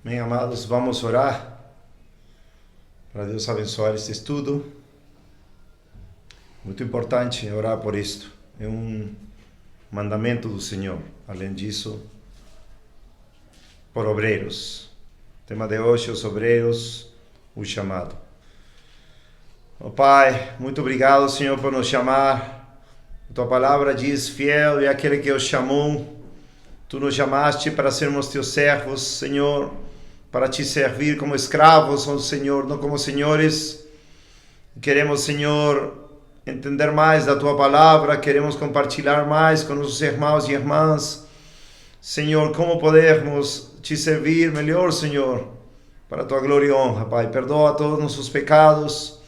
Bem, amados, vamos orar para Deus abençoar este estudo. Muito importante orar por isto. É um mandamento do Senhor. Além disso, por obreiros. O tema de hoje, os obreiros, o chamado. Oh Pai, muito obrigado, Senhor, por nos chamar. A Tua palavra diz, fiel é aquele que os chamou. Tu nos chamaste para sermos Teus servos, Senhor, para Te servir como escravos, oh Senhor, não como senhores. Queremos, Senhor, entender mais da Tua palavra, queremos compartilhar mais com nossos irmãos e irmãs. Senhor, como podermos Te servir melhor, Senhor, para a Tua glória e honra, Pai. Perdoa todos nossos pecados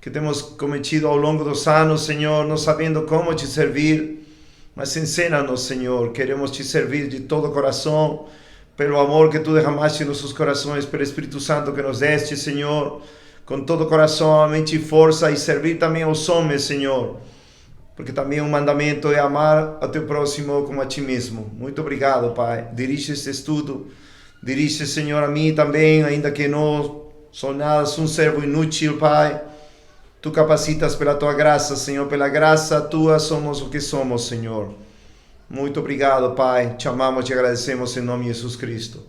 que temos cometido ao longo dos anos, Senhor, não sabendo como Te servir. Mas ensina-nos, Senhor, queremos Te servir de todo o coração, pelo amor que Tu derramaste em nossos corações, pelo Espírito Santo que nos deste, Senhor, com todo o coração, a mente e força, e servir também aos homens, Senhor, porque também um mandamento é amar a Teu próximo como a Ti mesmo. Muito obrigado, Pai. Dirige este estudo, dirige, Senhor, a mim também, ainda que não sou nada, sou um servo inútil, Pai. Tu capacitas pela Tua graça, Senhor, pela graça Tua somos o que somos, Senhor. Muito obrigado, Pai. Te amamos e te agradecemos em nome de Jesus Cristo.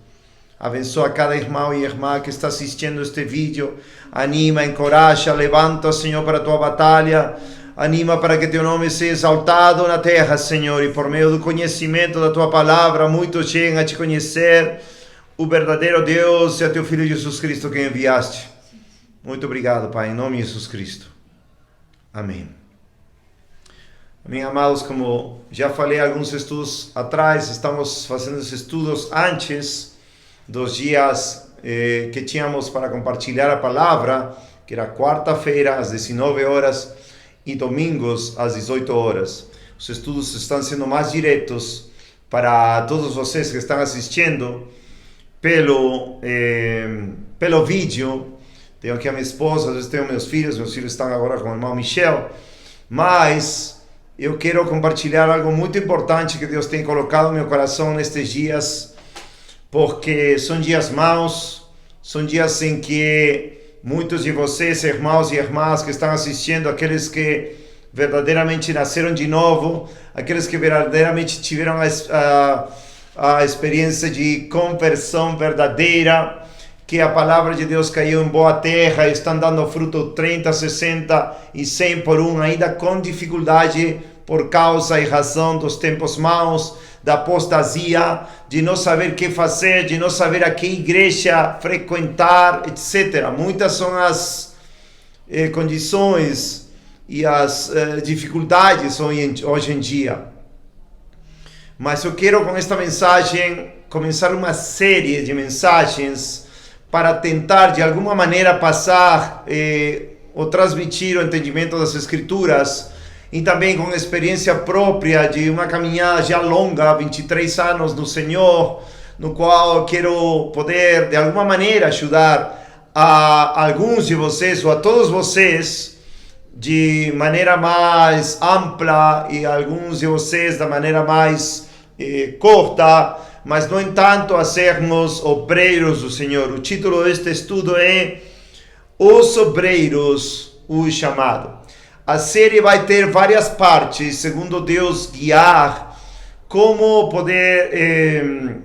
Abençoa cada irmão e irmã que está assistindo este vídeo. Anima, encoraja, levanta, Senhor, para a Tua batalha. Anima para que Teu nome seja exaltado na terra, Senhor. E por meio do conhecimento da Tua palavra, muitos cheguem a Te conhecer, o verdadeiro Deus e a Teu Filho Jesus Cristo que enviaste. Muito obrigado, Pai, em nome de Jesus Cristo. Amém. Amém, amados, como já falei alguns estudos atrás, estamos fazendo esses estudos antes dos dias que tínhamos para compartilhar a palavra, que era quarta-feira às 19 horas e domingos às 18 horas. Os estudos estão sendo mais diretos para todos vocês que estão assistindo pelo vídeo. Tenho aqui a minha esposa, às vezes tenho meus filhos estão agora com o irmão Michel, mas eu quero compartilhar algo muito importante que Deus tem colocado no meu coração nestes dias, porque são dias maus, são dias em que muitos de vocês, irmãos e irmãs que estão assistindo, aqueles que verdadeiramente nasceram de novo, aqueles que verdadeiramente tiveram a experiência de conversão verdadeira, que a palavra de Deus caiu em boa terra e estão dando fruto 30, 60 e 100 por um, ainda com dificuldade por causa e razão dos tempos maus, da apostasia, de não saber o que fazer, de não saber a que igreja frequentar, etc. Muitas são as condições e as dificuldades hoje em dia. Mas eu quero com esta mensagem começar uma série de mensagens para tentar de alguma maneira passar ou transmitir o entendimento das Escrituras, e também com experiência própria de uma caminhada já longa, 23 anos no Senhor, no qual eu quero poder de alguma maneira ajudar a alguns de vocês ou a todos vocês de maneira mais ampla e alguns de vocês da maneira mais curta, mas no entanto a sermos obreiros do Senhor. O título deste estudo é Os Obreiros, o Chamado. A série vai ter várias partes, segundo Deus guiar, como poder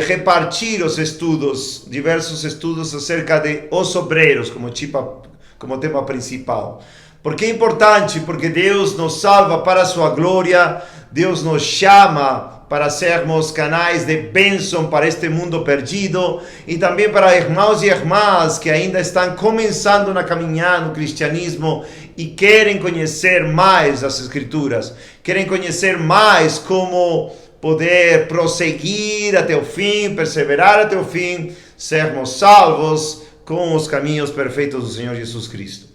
repartir os estudos, diversos estudos acerca de os obreiros como tema principal. Por que é importante? Porque Deus nos salva para a sua glória, Deus nos chama para sermos canais de bênção para este mundo perdido, e também para irmãos e irmãs que ainda estão começando na caminhada no cristianismo e querem conhecer mais as Escrituras, querem conhecer mais como poder prosseguir até o fim, perseverar até o fim, sermos salvos com os caminhos perfeitos do Senhor Jesus Cristo.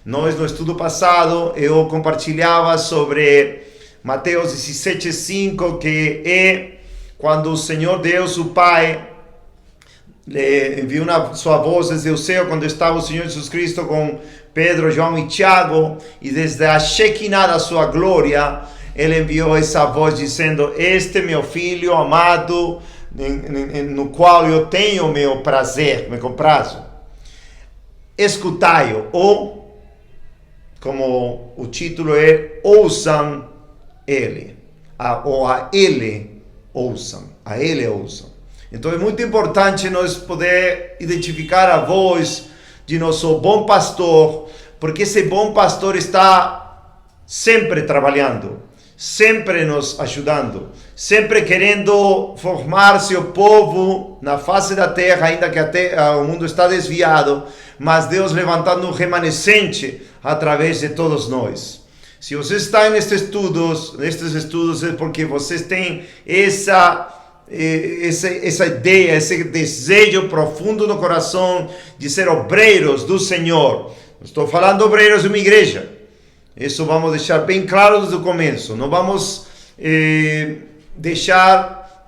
Nós, no estudo passado, eu compartilhava sobre Mateus 17:5, que é quando o Senhor Deus, o Pai, enviou a sua voz desde o céu, quando estava o Senhor Jesus Cristo com Pedro, João e Tiago, e desde a Shekinah da sua glória, ele enviou essa voz dizendo: este meu filho amado, no qual eu tenho meu prazer, meu comprazo. Escutai-o, ou, como o título é, ouçam ele, ou a ele ouçam, a ele ouçam. Então é muito importante nós poder identificar a voz de nosso bom pastor, porque esse bom pastor está sempre trabalhando, sempre nos ajudando, sempre querendo formar seu povo na face da terra, ainda que o mundo está desviado, mas Deus levantando um remanescente através de todos nós. Se você está nestes estudos é porque vocês têm essa ideia, esse desejo profundo no coração de ser obreiros do Senhor. Não estou falando obreiros de uma igreja. Isso vamos deixar bem claro desde o começo. Não vamos deixar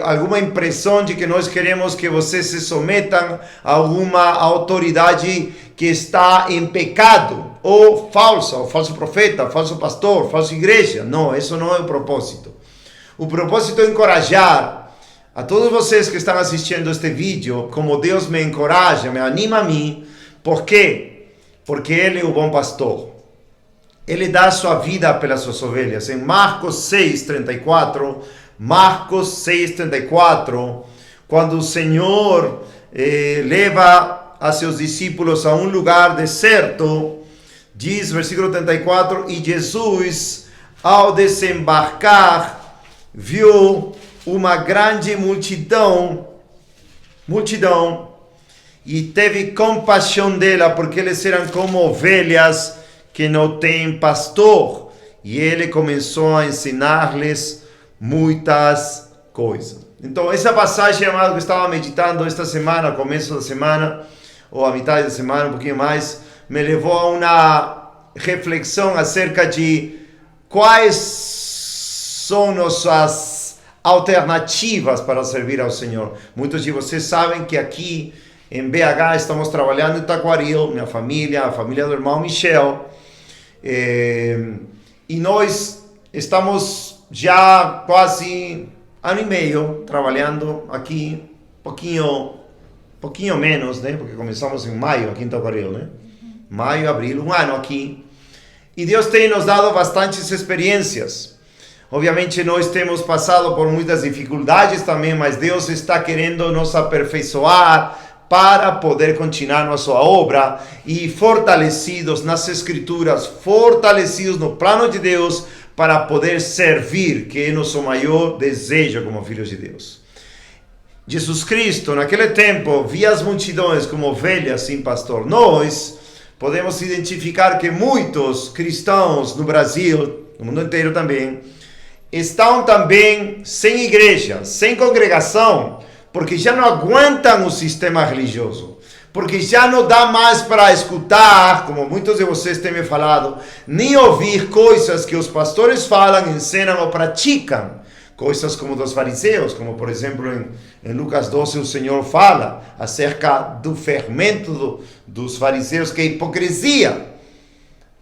alguma impressão de que nós queremos que vocês se sometam a alguma autoridade que está em pecado, ou falsa, ou falso profeta, falso pastor, falsa igreja. Não, isso não é o propósito. O propósito é encorajar a todos vocês que estão assistindo este vídeo, como Deus me encoraja, me anima a mim. Por quê? Porque Ele é o bom pastor. Ele dá a sua vida pelas suas ovelhas. Em Marcos 6:34, quando o Senhor leva a seus discípulos a um lugar deserto, diz, versículo 34, e Jesus, ao desembarcar, viu uma grande multidão, e teve compaixão dela, porque eles eram como ovelhas que não têm pastor, e ele começou a ensinar-lhes muitas coisas. Então, essa passagem, amado, que eu estava meditando esta semana, começo da semana, ou a metade da semana, um pouquinho mais, me levou a uma reflexão acerca de quais são nossas alternativas para servir ao Senhor. Muitos de vocês sabem que aqui em BH estamos trabalhando em Taquaril, minha família, a família do irmão Michel, e nós estamos já quase ano e meio trabalhando aqui, pouquinho menos, né? Porque começamos em maio aqui em Taquaril, né? Maio, abril, um ano aqui. E Deus tem nos dado bastantes experiências. Obviamente nós temos passado por muitas dificuldades também, mas Deus está querendo nos aperfeiçoar para poder continuar nossa obra, e fortalecidos nas Escrituras, fortalecidos no plano de Deus, para poder servir, que é nosso maior desejo como filhos de Deus. Jesus Cristo, naquele tempo, via as multidões como ovelhas sem pastor. Nós podemos identificar que muitos cristãos no Brasil, no mundo inteiro também, estão também sem igreja, sem congregação, porque já não aguentam o sistema religioso, porque já não dá mais para escutar, como muitos de vocês têm me falado, nem ouvir coisas que os pastores falam, ensinam ou praticam, coisas como dos fariseus, como por exemplo em Lucas 12 o Senhor fala acerca do fermento dos fariseus, que é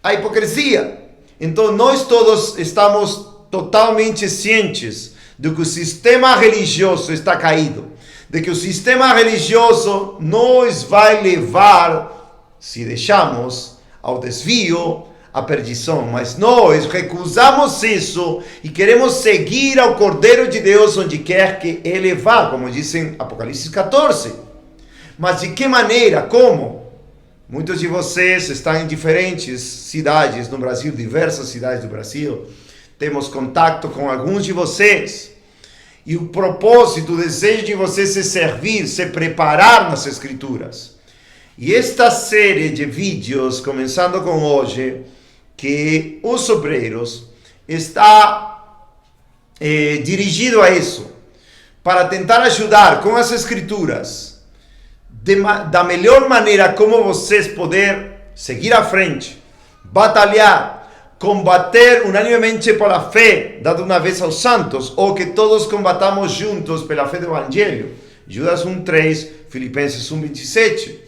a hipocrisia. Então nós todos estamos totalmente cientes de que o sistema religioso está caído, de que o sistema religioso nos vai levar, se deixamos, ao desvio, à perdição. Mas nós recusamos isso e queremos seguir ao Cordeiro de Deus onde quer que ele vá, como diz em Apocalipse 14. Mas de que maneira? Como? Muitos de vocês estão em diferentes cidades no Brasil, diversas cidades do Brasil. Temos contato com alguns de vocês. E o propósito, o desejo de você se servir, se preparar nas Escrituras. E esta série de vídeos, começando com hoje, que os obreiros, está dirigido a isso, para tentar ajudar com as Escrituras, da melhor maneira como vocês poderem seguir à frente, batalhar, combater unanimemente pela fé dada uma vez aos santos, ou que todos combatamos juntos pela fé do Evangelho. Judas 1:3, Filipenses 1:27.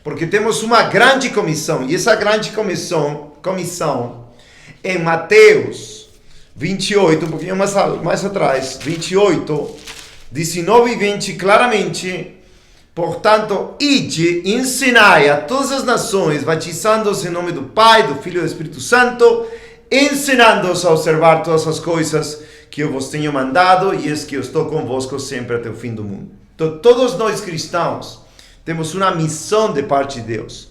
Porque temos uma grande comissão, e essa grande comissão em Mateus 28, um pouquinho mais atrás, 28, 19 e 20, claramente: portanto, ide, ensinai a todas as nações, batizando-os em nome do Pai, do Filho e do Espírito Santo, ensinando-os a observar todas as coisas que eu vos tenho mandado, e eis que eu estou convosco sempre até o fim do mundo. Então, todos nós cristãos temos uma missão de parte de Deus: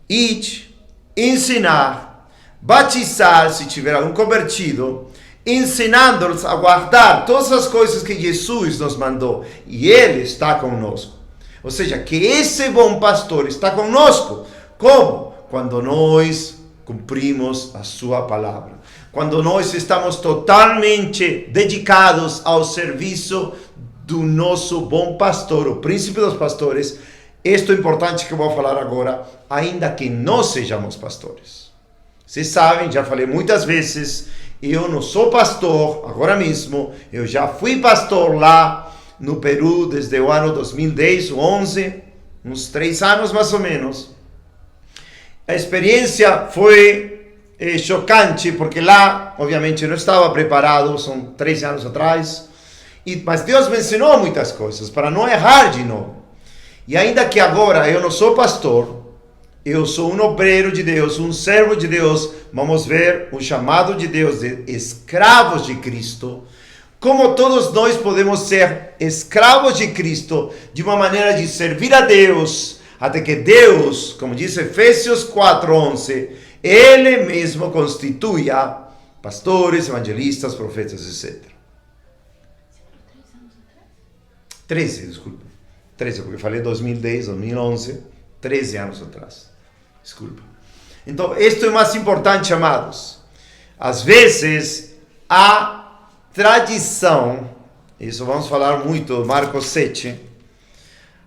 ide, ensinar, batizar, se tiver algum convertido, ensinando-os a guardar todas as coisas que Jesus nos mandou, e Ele está conosco. Ou seja, que esse bom pastor está conosco. Como? Quando nós cumprimos a sua palavra. Quando nós estamos totalmente dedicados ao serviço do nosso bom pastor, o príncipe dos pastores. Isto é importante que eu vou falar agora, ainda que não sejamos pastores. Vocês sabem, já falei muitas vezes, eu não sou pastor agora mesmo, eu já fui pastor lá no Peru desde o ano 2010 ou 11, uns 3 anos mais ou menos. A experiência foi chocante, porque lá, obviamente, eu não estava preparado, são 13 anos atrás, mas Deus me ensinou muitas coisas, para não errar de novo. E ainda que agora eu não sou pastor, eu sou um obreiro de Deus, um servo de Deus, vamos ver o chamado de Deus de escravos de Cristo. Como todos nós podemos ser escravos de Cristo, de uma maneira de servir a Deus, até que Deus, como diz Efésios 4:11, Ele mesmo constituya pastores, evangelistas, profetas, etc. 13, porque falei 2010, 2011, 13 anos atrás. Desculpa. Então, isto é mais importante, amados. Às vezes, a tradição, isso vamos falar muito, Marcos 7,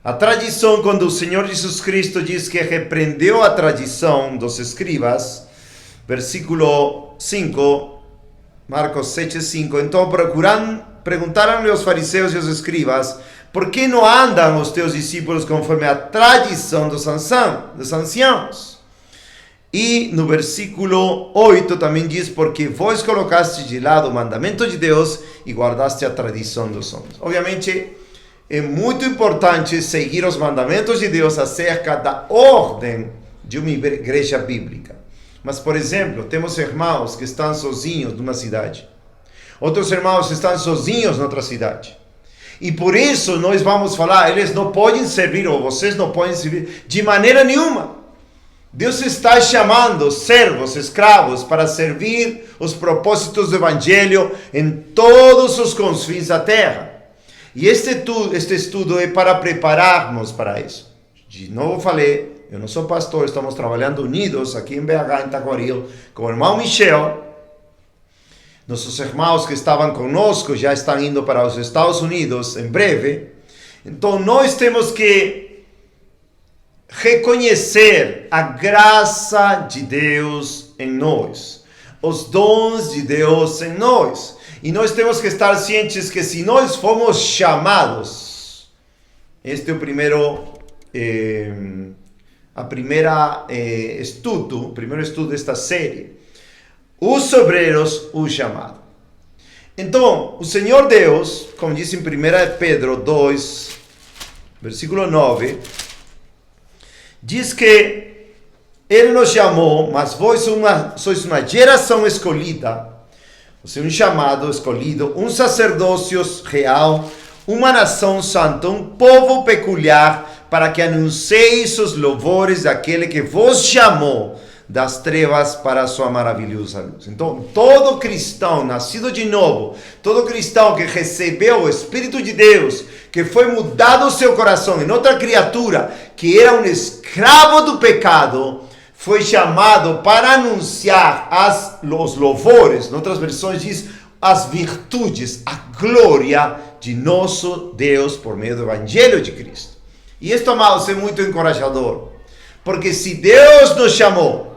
a tradição, quando o Senhor Jesus Cristo diz que repreendeu a tradição dos escribas, versículo 5, Marcos 7:5, então perguntaram-lhe os fariseus e os escribas: por que não andam os teus discípulos conforme a tradição dos anciãos? E no versículo 8 também diz: porque vós colocaste de lado o mandamento de Deus e guardaste a tradição dos homens. Obviamente, é muito importante seguir os mandamentos de Deus acerca da ordem de uma igreja bíblica. Mas, por exemplo, temos irmãos que estão sozinhos numa cidade. Outros irmãos estão sozinhos noutra cidade. E por isso nós vamos falar, eles não podem servir, ou vocês não podem servir, de maneira nenhuma. Deus está chamando servos, escravos, para servir os propósitos do Evangelho em todos os confins da terra. E este estudo é para prepararmos para isso. De novo falei, eu não sou pastor, estamos trabalhando unidos aqui em BH, em Taquaril, com o irmão Michel. Nossos irmãos que estavam conosco já estão indo para os Estados Unidos em breve. Então nós temos que reconhecer a graça de Deus em nós, os dons de Deus em nós. E nós temos que estar cientes que se nós fomos chamados, este é o primeiro estudo desta série, os obreiros, o chamado. Então, o Senhor Deus, como diz em 1 Pedro 2, versículo 9, diz que Ele nos chamou, mas vós sois uma geração escolhida, você é um chamado escolhido, um sacerdócio real, uma nação santa, um povo peculiar, para que anuncieis os louvores daquele que vos chamou das trevas para a sua maravilhosa luz. Então, todo cristão nascido de novo, todo cristão que recebeu o Espírito de Deus, que foi mudado o seu coração em outra criatura, que era um escravo do pecado, foi chamado para anunciar os louvores, em outras versões diz, as virtudes, a glória de nosso Deus por meio do Evangelho de Cristo. E isto, amados, é muito encorajador, porque se Deus nos chamou,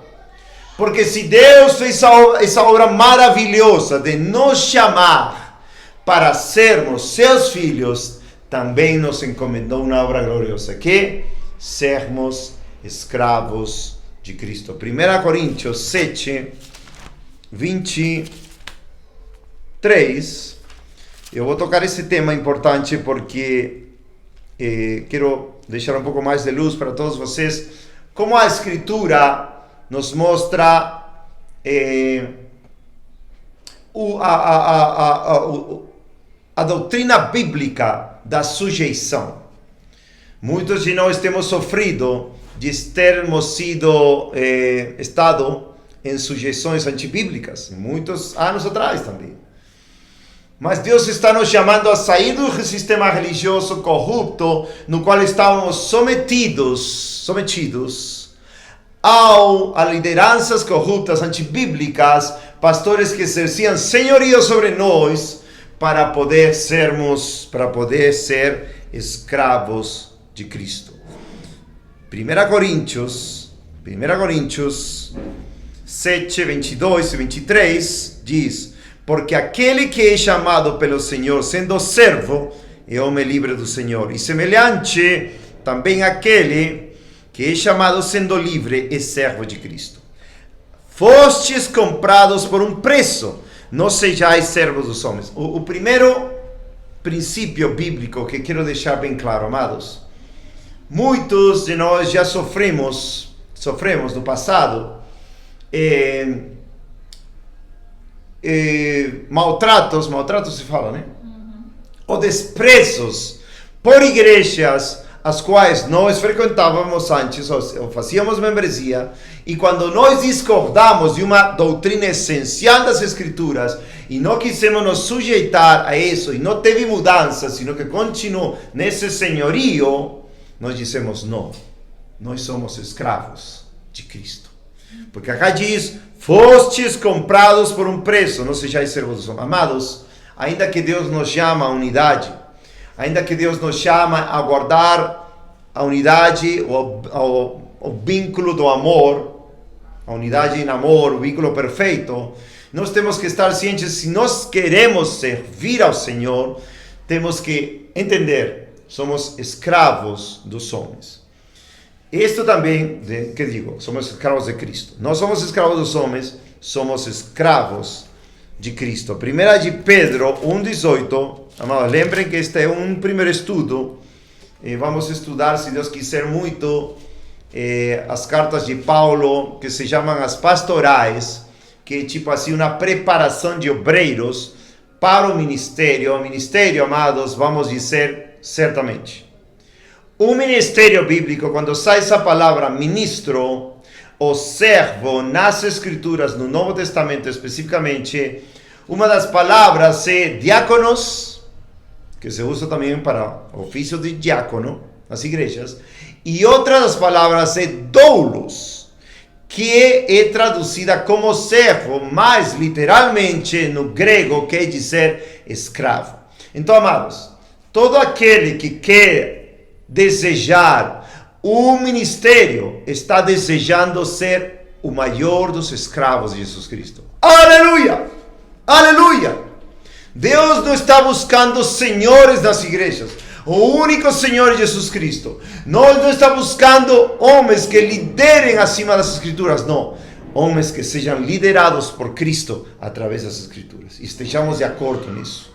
porque se Deus fez essa obra maravilhosa de nos chamar para sermos seus filhos, também nos encomendou uma obra gloriosa, que sermos escravos de Cristo. 1 Coríntios 7, 23, Eu vou tocar esse tema importante porque quero deixar um pouco mais de luz para todos vocês, como a Escritura nos mostra a doutrina bíblica da sujeição. Muitos de nós temos sofrido de termos estado em sujeições antibíblicas, muitos anos atrás também. Mas Deus está nos chamando a sair do sistema religioso corrupto no qual estávamos sometidos a lideranças corruptas antibíblicas, pastores que exerciam senhorio sobre nós para poder ser escravos de Cristo. 1 Coríntios 7, 22 e 23 diz: porque aquele que é chamado pelo Senhor, sendo servo, é homem livre do Senhor. E semelhante, também aquele que é chamado sendo livre, é servo de Cristo. Fostes comprados por um preço, não sejais servos dos homens. O primeiro princípio bíblico que quero deixar bem claro, amados. Muitos de nós já sofremos no passado, maltratos se fala, né? Ou desprezos por igrejas as quais nós frequentávamos antes, ou fazíamos membresia, e quando nós discordamos de uma doutrina essencial das Escrituras e não quisemos nos sujeitar a isso, e não teve mudança, sino que continuou nesse senhorio, nós dizemos não, nós somos escravos de Cristo. Porque acá diz: fostes comprados por um preço, não sejais servos dos homens. Amados, ainda que Deus nos chama à unidade, ainda que Deus nos chama a guardar a unidade, o vínculo do amor, a unidade em amor, o vínculo perfeito, nós temos que estar cientes, se nós queremos servir ao Senhor, temos que entender, somos escravos dos homens. Isto também, somos escravos de Cristo. Não somos escravos dos homens, somos escravos de Cristo. 1 de Pedro 1,18. Amados, lembrem que este é um primeiro estudo. Vamos estudar, se Deus quiser, muito as cartas de Paulo, que se chamam as pastorais, que é tipo assim uma preparação de obreiros para o ministério. O ministério, amados, vamos dizer certamente. O ministério bíblico, quando sai essa palavra ministro ou servo nas Escrituras, no Novo Testamento especificamente, uma das palavras é diáconos, que se usa também para o ofício de diácono nas igrejas, e outra das palavras é doulos, que é traduzida como servo, mas literalmente no grego quer dizer escravo. Então, amados, todo aquele que quer desejar o ministério está desejando ser o maior dos escravos de Jesus Cristo. Aleluia! Aleluia! Deus não está buscando senhores das igrejas. O único Senhor é Jesus Cristo. Nós não estamos buscando homens que liderem acima das Escrituras. Não. Homens que sejam liderados por Cristo através das Escrituras. E estejamos de acordo nisso.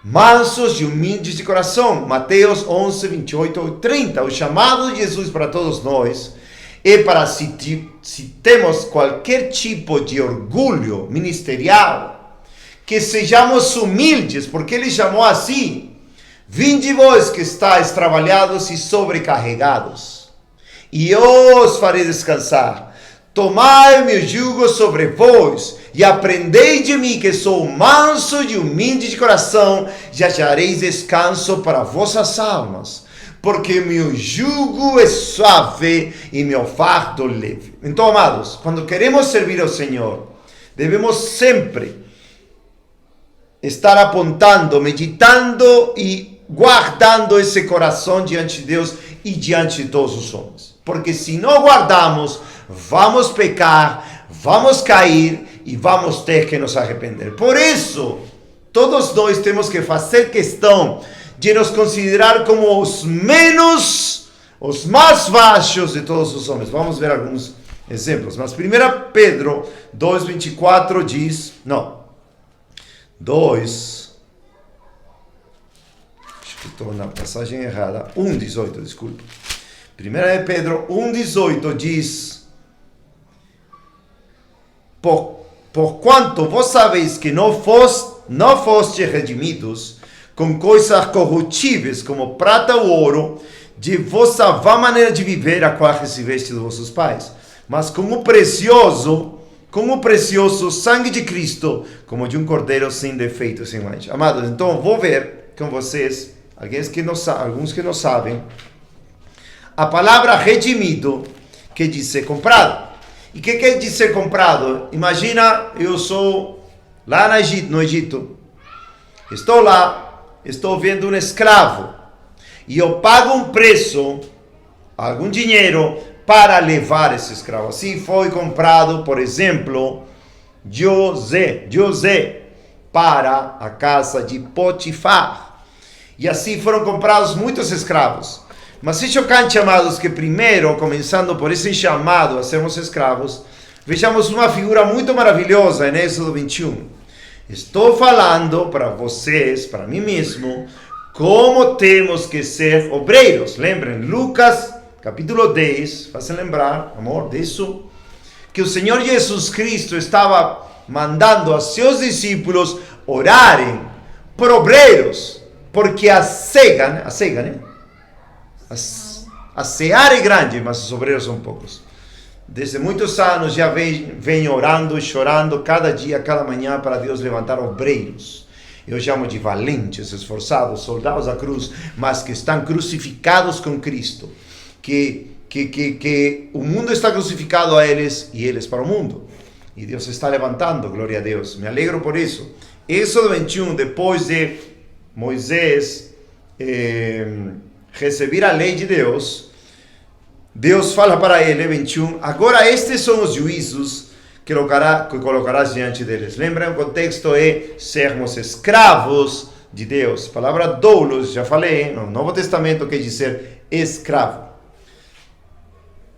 Mansos e humildes de coração. Mateus 11, 28 e 30. O chamado de Jesus para todos nós é para se temos qualquer tipo de orgulho ministerial, que sejamos humildes, porque Ele chamou assim: vinde vós que estáis trabalhados e sobrecarregados, e eu os farei descansar. Tomai meu jugo sobre vós, e aprendei de mim, que sou manso e humilde de coração, e achareis descanso para vossas almas, porque meu jugo é suave e meu fardo leve. Então, amados, quando queremos servir ao Senhor, devemos sempre estar apontando, meditando e guardando esse coração diante de Deus e diante de todos os homens. Porque se não guardamos, vamos pecar, vamos cair e vamos ter que nos arrepender. Por isso, todos nós temos que fazer questão de nos considerar como os mais baixos de todos os homens. Vamos ver alguns exemplos. Mas 1 Pedro 2,24 diz, não, 2, estou na passagem errada, 1,18, desculpe. 1 Pedro 1,18 diz: Porquanto vós sabeis que não foste redimidos com coisas corruptíveis como prata ou ouro, de vossa vã maneira de viver, a qual recebeste dos vossos pais, mas com o precioso sangue de Cristo, como de um cordeiro sem defeito, sem mancha. Amados, então vou ver com vocês, alguns que não sabem, a palavra redimido quer dizer comprado. E o que quer dizer comprado? Imagina, eu sou lá no Egito, estou lá, estou vendo um escravo, e eu pago um preço, algum dinheiro, para levar esse escravo. Assim foi comprado, por exemplo, José para a casa de Potifar. E assim foram comprados muitos escravos. Mas é chocante, amados, que primeiro, começando por esse chamado a sermos escravos, vejamos uma figura muito maravilhosa em Êxodo 21. Estou falando para vocês, para mim mesmo, como temos que ser obreiros. Lembrem, Lucas capítulo 10, fazem lembrar, amor, disso, que o Senhor Jesus Cristo estava mandando a seus discípulos orarem por obreiros, porque a seara é grande, mas os obreiros são poucos. Desde muitos anos já vem orando e chorando cada dia, cada manhã, para Deus levantar obreiros. Eu chamo de valentes, esforçados, soldados da cruz, mas que estão crucificados com Cristo. Que o mundo está crucificado a eles e eles para o mundo. E Deus está levantando, glória a Deus. Me alegro por isso. Êxodo 21, depois de Moisés receber a lei de Deus, Deus fala para ele, 21, agora estes são os juízos que colocarás diante deles. Lembra, o contexto é sermos escravos de Deus. A palavra doulos, já falei, no Novo Testamento quer dizer escravo.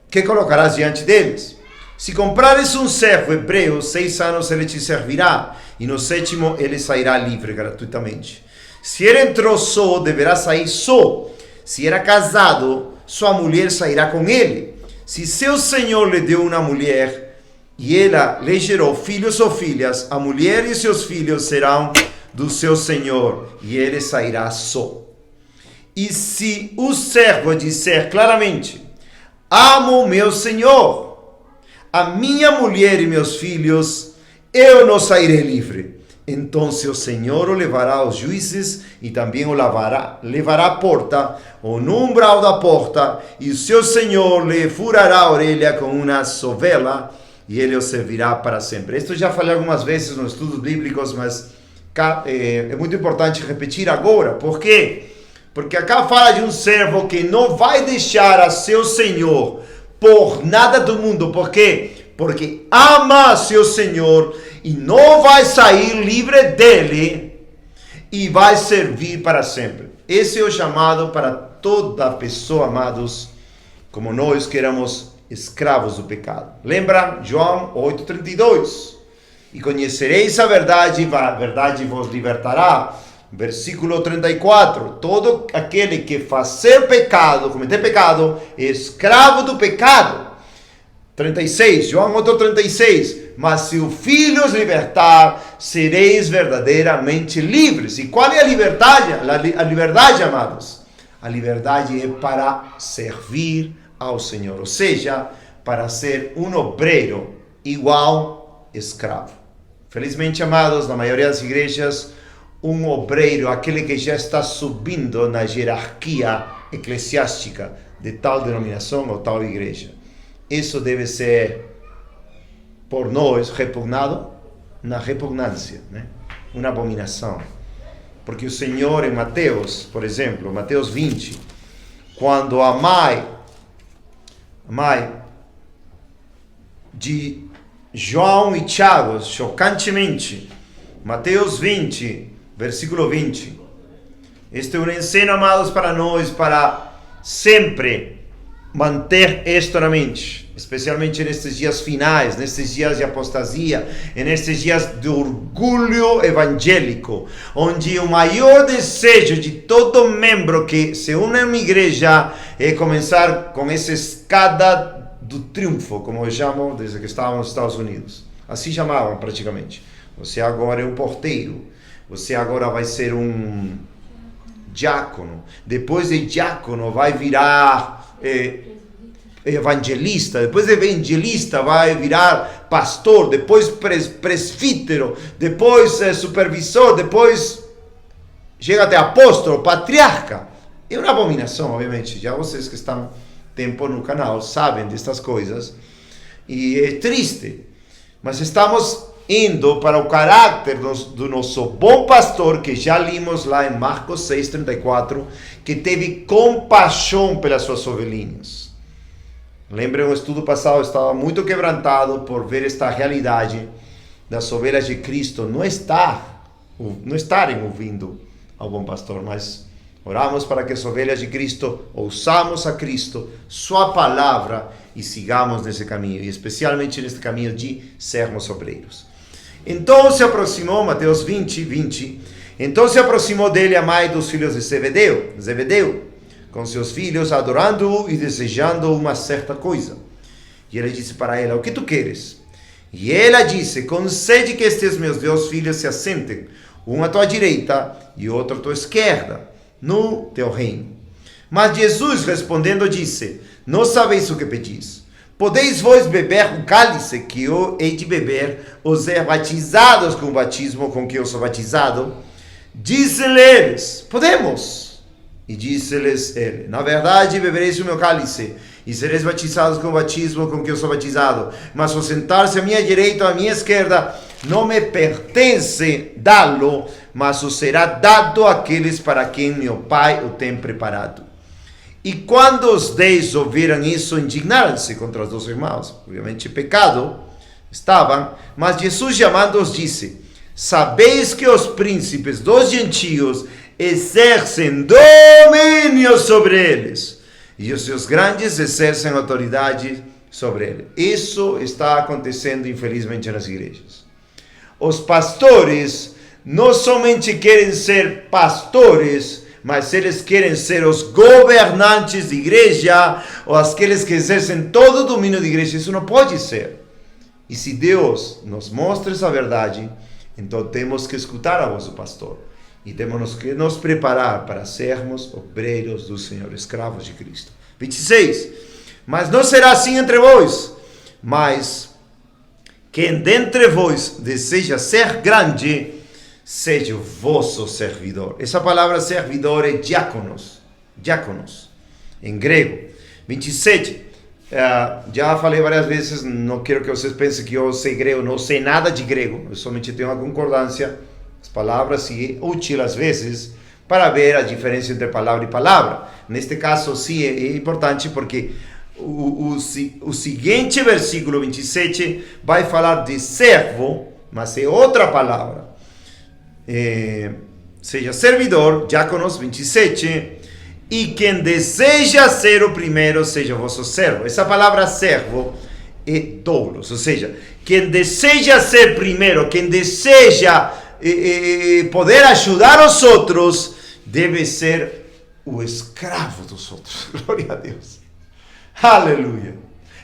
Que colocarás diante deles? Se comprares um servo hebreu, 6 anos ele te servirá, e no 7º ele sairá livre gratuitamente. Se ele entrou só, deverá sair só. Se era casado, sua mulher sairá com ele. Se seu senhor lhe deu uma mulher, e ela lhe gerou filhos ou filhas, a mulher e seus filhos serão do seu senhor, e ele sairá só. E se o servo disser claramente: amo meu senhor, a minha mulher e meus filhos, eu não sairei livre. Então seu senhor o levará aos juízes e também o levará à porta, ou no umbral da porta, e o seu senhor lhe furará a orelha com uma sovela, e ele o servirá para sempre. Isto já falei algumas vezes nos estudos bíblicos, mas é muito importante repetir agora. Por quê? Porque acá fala de um servo que não vai deixar a seu senhor por nada do mundo. Por quê? Porque ama a seu senhor e não vai sair livre dele e vai servir para sempre. Esse é o chamado para toda pessoa, amados, como nós que éramos escravos do pecado. Lembra João 8,32? E conhecereis a verdade vos libertará. Versículo 34, todo aquele que fazer pecado, cometer pecado, é escravo do pecado. 36, João 8,36, mas se o Filho os libertar, sereis verdadeiramente livres. E qual é a liberdade? A liberdade, amados? A liberdade é para servir ao Senhor, ou seja, para ser um obreiro igual escravo. Felizmente, amados, na maioria das igrejas, um obreiro, aquele que já está subindo na hierarquia eclesiástica de tal denominação ou tal igreja. Isso deve ser, por nós, repugnado na repugnância, né? Uma abominação. Porque o Senhor em Mateus, por exemplo, Mateus 20, quando a mãe de João e Tiago, chocantemente, Mateus 20, versículo 20. Este é um ensino, amados, para nós, para sempre manter isto na mente, especialmente nestes dias finais, nestes dias de apostasia, nestes dias de orgulho evangélico, onde o maior desejo de todo membro que se une a uma igreja é começar com essa escada do triunfo, como eu chamo desde que estava nos Estados Unidos. Assim chamavam praticamente. Você agora é um porteiro, você agora vai ser um diácono, depois de diácono vai virar evangelista, depois de evangelista vai virar pastor, depois presbítero, depois supervisor, depois chega até apóstolo, patriarca. É uma abominação, obviamente. Já vocês que estão tempo no canal sabem destas coisas, e é triste, mas estamos indo para o caráter do nosso bom pastor, que já limos lá em Marcos 6:34, que teve compaixão pelas suas ovelhinhas. Lembrem, o estudo passado eu estava muito quebrantado por ver esta realidade das ovelhas de Cristo não estarem ouvindo ao bom pastor, mas oramos para que as ovelhas de Cristo ouçamos a Cristo, sua palavra, e sigamos nesse caminho, e especialmente nesse caminho de sermos obreiros. Então se aproximou, Mateus 20. Então se aproximou dele a mãe dos filhos de Zebedeu, com seus filhos, adorando-o e desejando uma certa coisa. E ele disse para ela: o que tu queres? E ela disse: concede que estes meus 2 filhos se assentem, um à tua direita e outro à tua esquerda, no teu reino. Mas Jesus respondendo disse: não sabeis o que pedis. Podeis vós beber o cálice que eu hei de beber, os ser batizados com o batismo com que eu sou batizado? Disse-lhe eles: podemos. E disse-lhes ele: na verdade bebereis o meu cálice, e sereis batizados com o batismo com que eu sou batizado. Mas o sentar-se à minha direita ou à minha esquerda não me pertence dá-lo, mas o será dado àqueles para quem meu Pai o tem preparado. E quando os 10 ouviram isso, indignaram-se contra os 2 irmãos. Obviamente pecado estavam, mas Jesus chamando-os disse: sabeis que os príncipes dos gentios exercem domínio sobre eles, e os seus grandes exercem autoridade sobre eles. Isso está acontecendo infelizmente nas igrejas. Os pastores não somente querem ser pastores, mas eles querem ser os governantes de igreja, ou aqueles que exercem todo o domínio de igreja. Isso não pode ser. E se Deus nos mostra essa verdade, então temos que escutar a voz do pastor. E temos que nos preparar para sermos obreiros do Senhor, escravos de Cristo. 26. Mas não será assim entre vós, mas quem dentre vós deseja ser grande, seja o vosso servidor. Essa palavra servidor é diáconos, em grego. 27, já falei várias vezes, não quero que vocês pensem que eu sei grego, não sei nada de grego, eu somente tenho uma concordância, as palavras, e é útil às vezes para ver a diferença entre palavra e palavra. Neste caso, sim, é importante porque o seguinte versículo 27 vai falar de servo, mas é outra palavra. Seja servidor, diáconos, 27, e quem deseja ser o primeiro, seja vosso servo. Essa palavra servo é doulos, ou seja, quem deseja ser primeiro, quem deseja poder ajudar os outros, deve ser o escravo dos outros. Glória a Deus. Aleluia.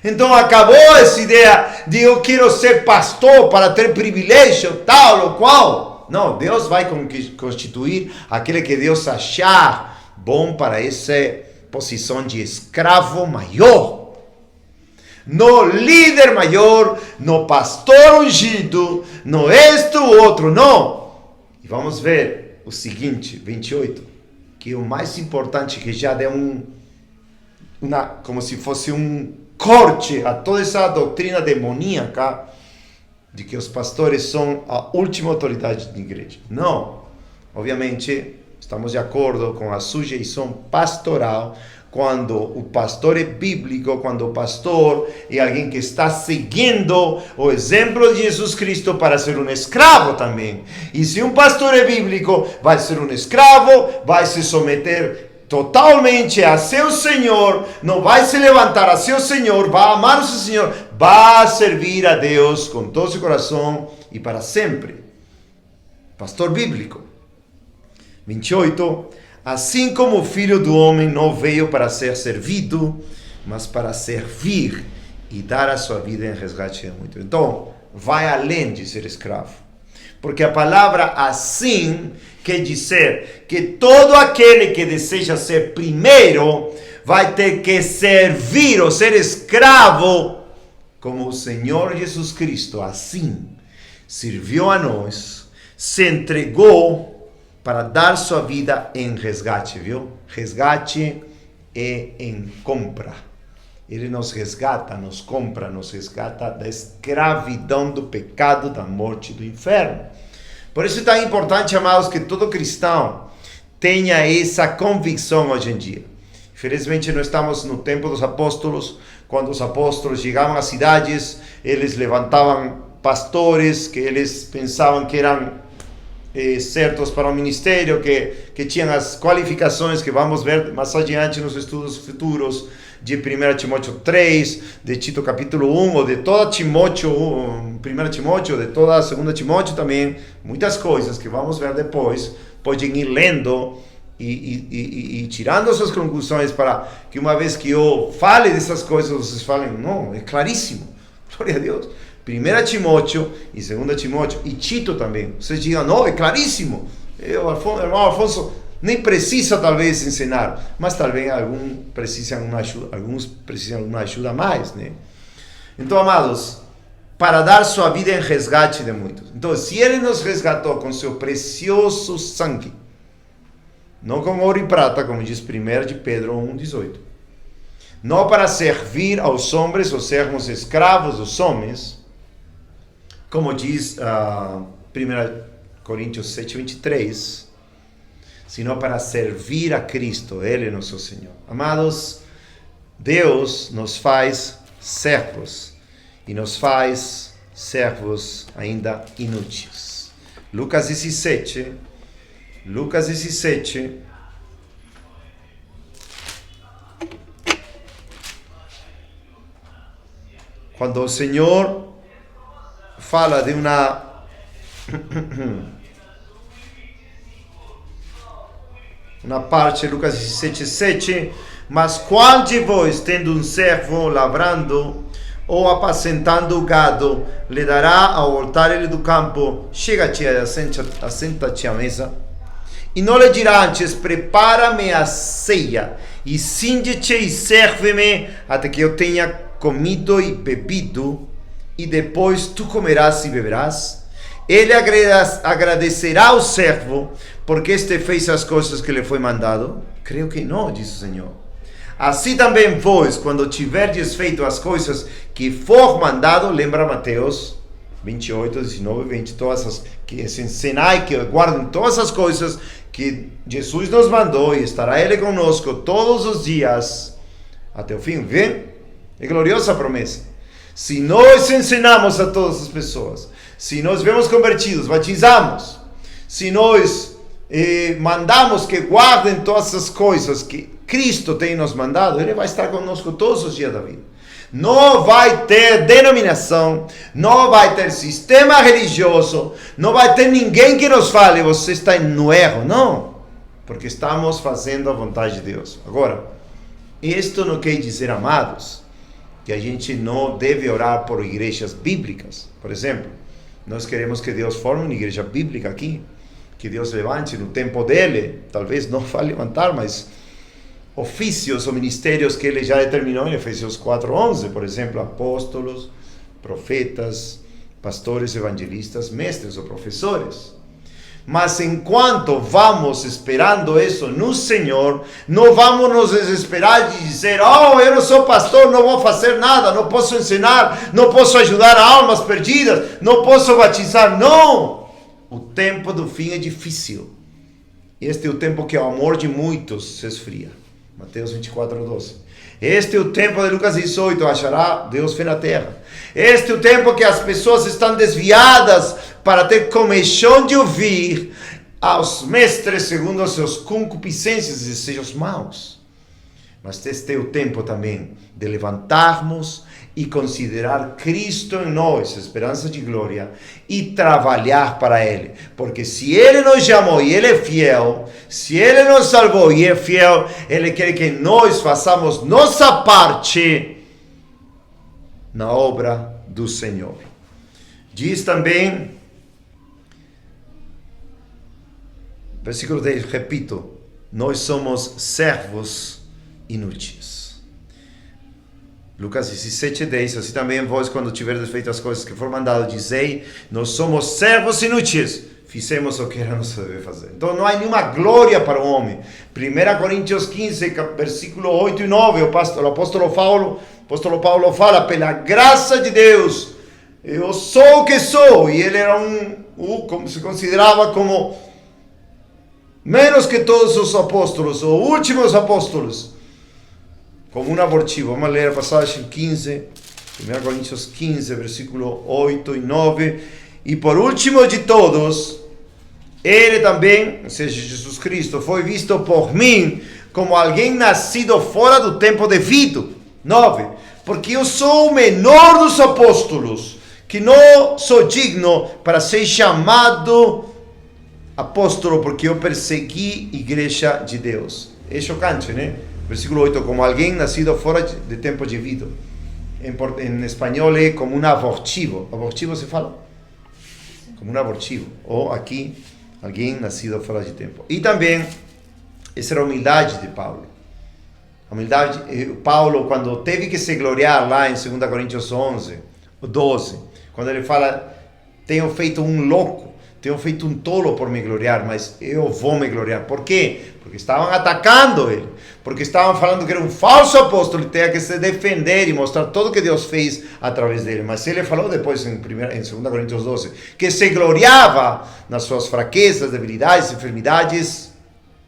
Então acabou essa ideia de eu quero ser pastor para ter privilégio, tal ou qual. Não, Deus vai constituir aquele que Deus achar bom para essa posição de escravo maior. No líder maior, no pastor ungido, no este ou outro, não. E vamos ver o seguinte, 28, que é o mais importante, que já deu como se fosse um corte a toda essa doutrina demoníaca de que os pastores são a última autoridade da igreja. Não. Obviamente, estamos de acordo com a sujeição pastoral, quando o pastor é bíblico, quando o pastor é alguém que está seguindo o exemplo de Jesus Cristo para ser um escravo também. E se um pastor é bíblico, vai ser um escravo, vai se submeter totalmente a seu Senhor, não vai se levantar a seu Senhor, vai amar o seu Senhor, vai servir a Deus com todo o seu coração e para sempre. Pastor bíblico. 28. Assim como o Filho do Homem não veio para ser servido, mas para servir e dar a sua vida em resgate de muitos. Então, vai além de ser escravo. Porque a palavra assim quer dizer que todo aquele que deseja ser primeiro vai ter que servir ou ser escravo como o Senhor Jesus Cristo assim serviu a nós, se entregou para dar sua vida em resgate, viu? Resgate é em compra. Ele nos resgata, nos compra, nos resgata da escravidão, do pecado, da morte, do inferno. Por isso é tão importante, amados, que todo cristão tenha essa convicção hoje em dia. Infelizmente, nós estamos no tempo dos apóstolos. Quando os apóstolos chegavam às cidades, eles levantavam pastores que eles pensavam que eram certos para o ministério, que tinham as qualificações que vamos ver mais adiante nos estudos futuros de 1 Timóteo 3, de Tito capítulo 1, ou de toda Timóteo, 1 Timóteo, de toda 2 Timóteo também, muitas coisas que vamos ver depois, podem ir lendo e tirando suas conclusões para que uma vez que eu fale dessas coisas, vocês falem, não, é claríssimo, glória a Deus. 1 Timóteo e 2 Timóteo e Tito também. Vocês digam, não, é claríssimo. O irmão Afonso nem precisa talvez ensinar, mas talvez alguns precisam de uma ajuda a mais, né? Então, amados, para dar sua vida em resgate de muitos. Então, se Ele nos resgatou com seu precioso sangue, não com ouro e prata, como diz 1 de Pedro 1,18, não para servir aos homens ou sermos escravos dos homens, como diz 1 Coríntios 7:23, sino para servir a Cristo, Ele é nosso Senhor. Amados, Deus nos faz servos e nos faz servos ainda inúteis. Lucas 17, quando o Senhor fala de uma parte, Lucas 17:7, mas qual de vós, tendo um servo lavrando ou apacentando o gado, lhe dará ao voltar ele do campo, chega-te e assenta-te à mesa? E não lhe dirá antes, prepara-me a ceia, e cinge-te e serve-me, até que eu tenha comido e bebido, e depois tu comerás e beberás? Ele agradecerá ao servo, porque este fez as coisas que lhe foi mandado? Creio que não, diz o Senhor. Assim também vós, quando tiverdes feito as coisas que for mandado, lembra Mateus 28, 19, 20, todas as que se ensinai, que guardem todas as coisas que Jesus nos mandou, e estará Ele conosco todos os dias, até o fim. Vê? É gloriosa a promessa. Se nós ensinamos a todas as pessoas, se nós vemos convertidos, batizamos, se nós mandamos que guardem todas as coisas que Cristo tem nos mandado, Ele vai estar conosco todos os dias da vida. Não vai ter denominação, não vai ter sistema religioso, não vai ter ninguém que nos fale, você está no erro. Não, porque estamos fazendo a vontade de Deus. Agora, isto não quer dizer, amados, que a gente não deve orar por igrejas bíblicas. Por exemplo, nós queremos que Deus forme uma igreja bíblica aqui, que Deus levante no tempo dele, talvez não vai levantar, mas ofícios ou ministérios que ele já determinou em Efésios 4:11, por exemplo, apóstolos, profetas, pastores, evangelistas, mestres ou professores. Mas enquanto vamos esperando isso no Senhor, não vamos nos desesperar de dizer, oh, eu não sou pastor, não vou fazer nada, não posso ensinar, não posso ajudar a almas perdidas, não posso batizar. Não! O tempo do fim é difícil. Este é o tempo que o amor de muitos se esfria. Mateus 24:12. Este é o tempo de Lucas 18, achará Deus fé na terra. Este é o tempo que as pessoas estão desviadas para ter comichão de ouvir aos mestres segundo as suas concupiscências e desejos maus. Mas este é o tempo também de levantarmos e considerar Cristo em nós, esperança de glória, e trabalhar para Ele. Porque se Ele nos chamou e Ele é fiel, se Ele nos salvou e é fiel, Ele quer que nós façamos nossa parte na obra do Senhor. Diz também, versículo 10, repito, nós somos servos inúteis. Lucas 17:10, assim também vós, quando tiverdes feito as coisas que foram mandadas, dizei, nós somos servos inúteis, fizemos o que era nosso dever fazer. Então não há nenhuma glória para o homem. 1 Coríntios 15, versículo 8 e 9, o apóstolo Paulo fala, pela graça de Deus, eu sou o que sou, e ele era como se considerava como menos que todos os apóstolos, ou últimos apóstolos, como um abortivo. Vamos ler a passagem 15, 1 Coríntios 15, versículo 8 e 9. E por último de todos, ele também, ou seja, Jesus Cristo, foi visto por mim como alguém nascido fora do tempo devido. 9. Porque eu sou o menor dos apóstolos, que não sou digno para ser chamado apóstolo, porque eu persegui a igreja de Deus. É chocante, né? Versículo 8, como alguém nascido fora de tempo devido. Em espanhol é como um abortivo. Abortivo se fala? Como um abortivo. Ou aqui, alguém nascido fora de tempo. E também, essa era a humildade de Paulo. A humildade, Paulo, quando teve que se gloriar lá em 2 Coríntios 11, 12, quando ele fala, tenho feito um louco, tenho feito um tolo por me gloriar, mas eu vou me gloriar. Por quê? Porque estavam atacando ele. Porque estavam falando que era um falso apóstolo e tinha que se defender e mostrar tudo que Deus fez através dele. Mas ele falou depois em 2 Coríntios 12 que se gloriava nas suas fraquezas, debilidades, enfermidades,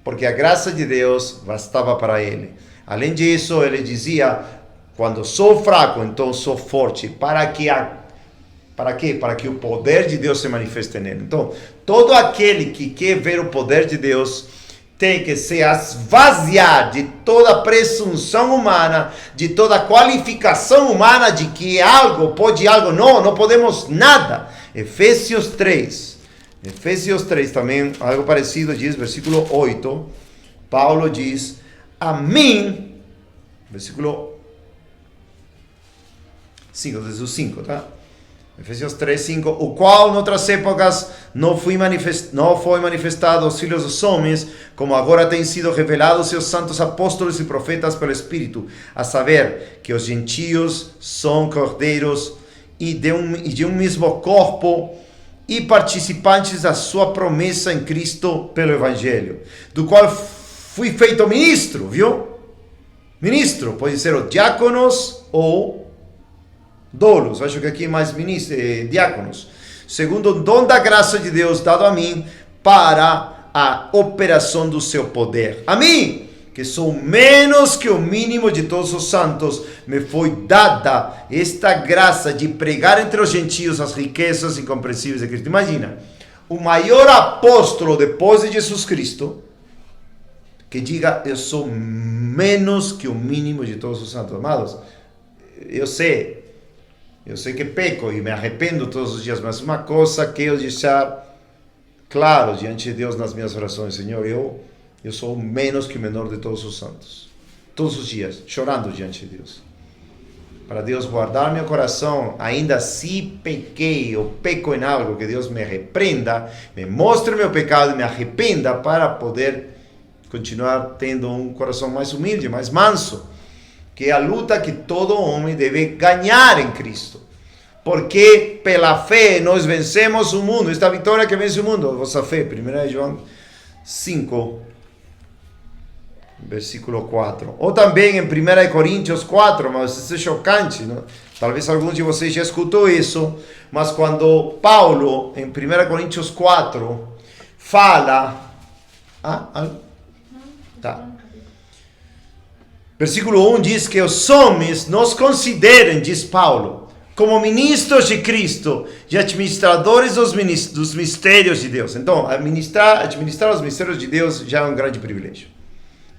porque a graça de Deus bastava para ele. Além disso, ele dizia, quando sou fraco, então sou forte. Para quê? Para que o poder de Deus se manifeste nele. Então, todo aquele que quer ver o poder de Deus tem que se esvaziar de toda presunção humana, de toda qualificação humana de que algo pode algo. Não podemos nada. Efésios 3 também, algo parecido, diz, versículo 8, Paulo diz, a mim, versículo 5, desde o 5, tá? Efésios 3, 5, o qual, noutras épocas, não foi manifestado aos filhos dos homens, como agora tem sido revelado aos seus santos apóstolos e profetas pelo Espírito, a saber, que os gentios são cordeiros e de um mesmo corpo e participantes da sua promessa em Cristo pelo Evangelho, do qual fui feito ministro, viu? Ministro, pode ser o diáconos ou doulos, acho que aqui é mais diáconos, segundo o dom da graça de Deus dado a mim para a operação do seu poder. A mim, que sou menos que o mínimo de todos os santos, me foi dada esta graça de pregar entre os gentios as riquezas incompreensíveis de Cristo. Imagina, o maior apóstolo depois de Jesus Cristo, que diga, eu sou menos que o mínimo de todos os santos. Amados, eu sei que peco e me arrependo todos os dias, mas uma coisa que eu deixar claro diante de Deus nas minhas orações, Senhor, eu sou menos que o menor de todos os santos. Todos os dias, chorando diante de Deus. Para Deus guardar meu coração, ainda se pequei ou peco em algo, que Deus me repreenda, me mostre meu pecado e me arrependa para poder continuar tendo um coração mais humilde, mais manso, que é a luta que todo homem deve ganhar em Cristo. Porque pela fé nós vencemos o mundo. Esta vitória que vence o mundo, a vossa fé. 1 João 5, versículo 4. Ou também em 1 Coríntios 4, mas isso é chocante, não? Talvez alguns de vocês já escutou isso, mas quando Paulo, em 1 Coríntios 4, fala... Tá. Versículo 1 diz que os homens nos considerem, diz Paulo, como ministros de Cristo e administradores dos mistérios de Deus. Então, administrar os mistérios de Deus já é um grande privilégio.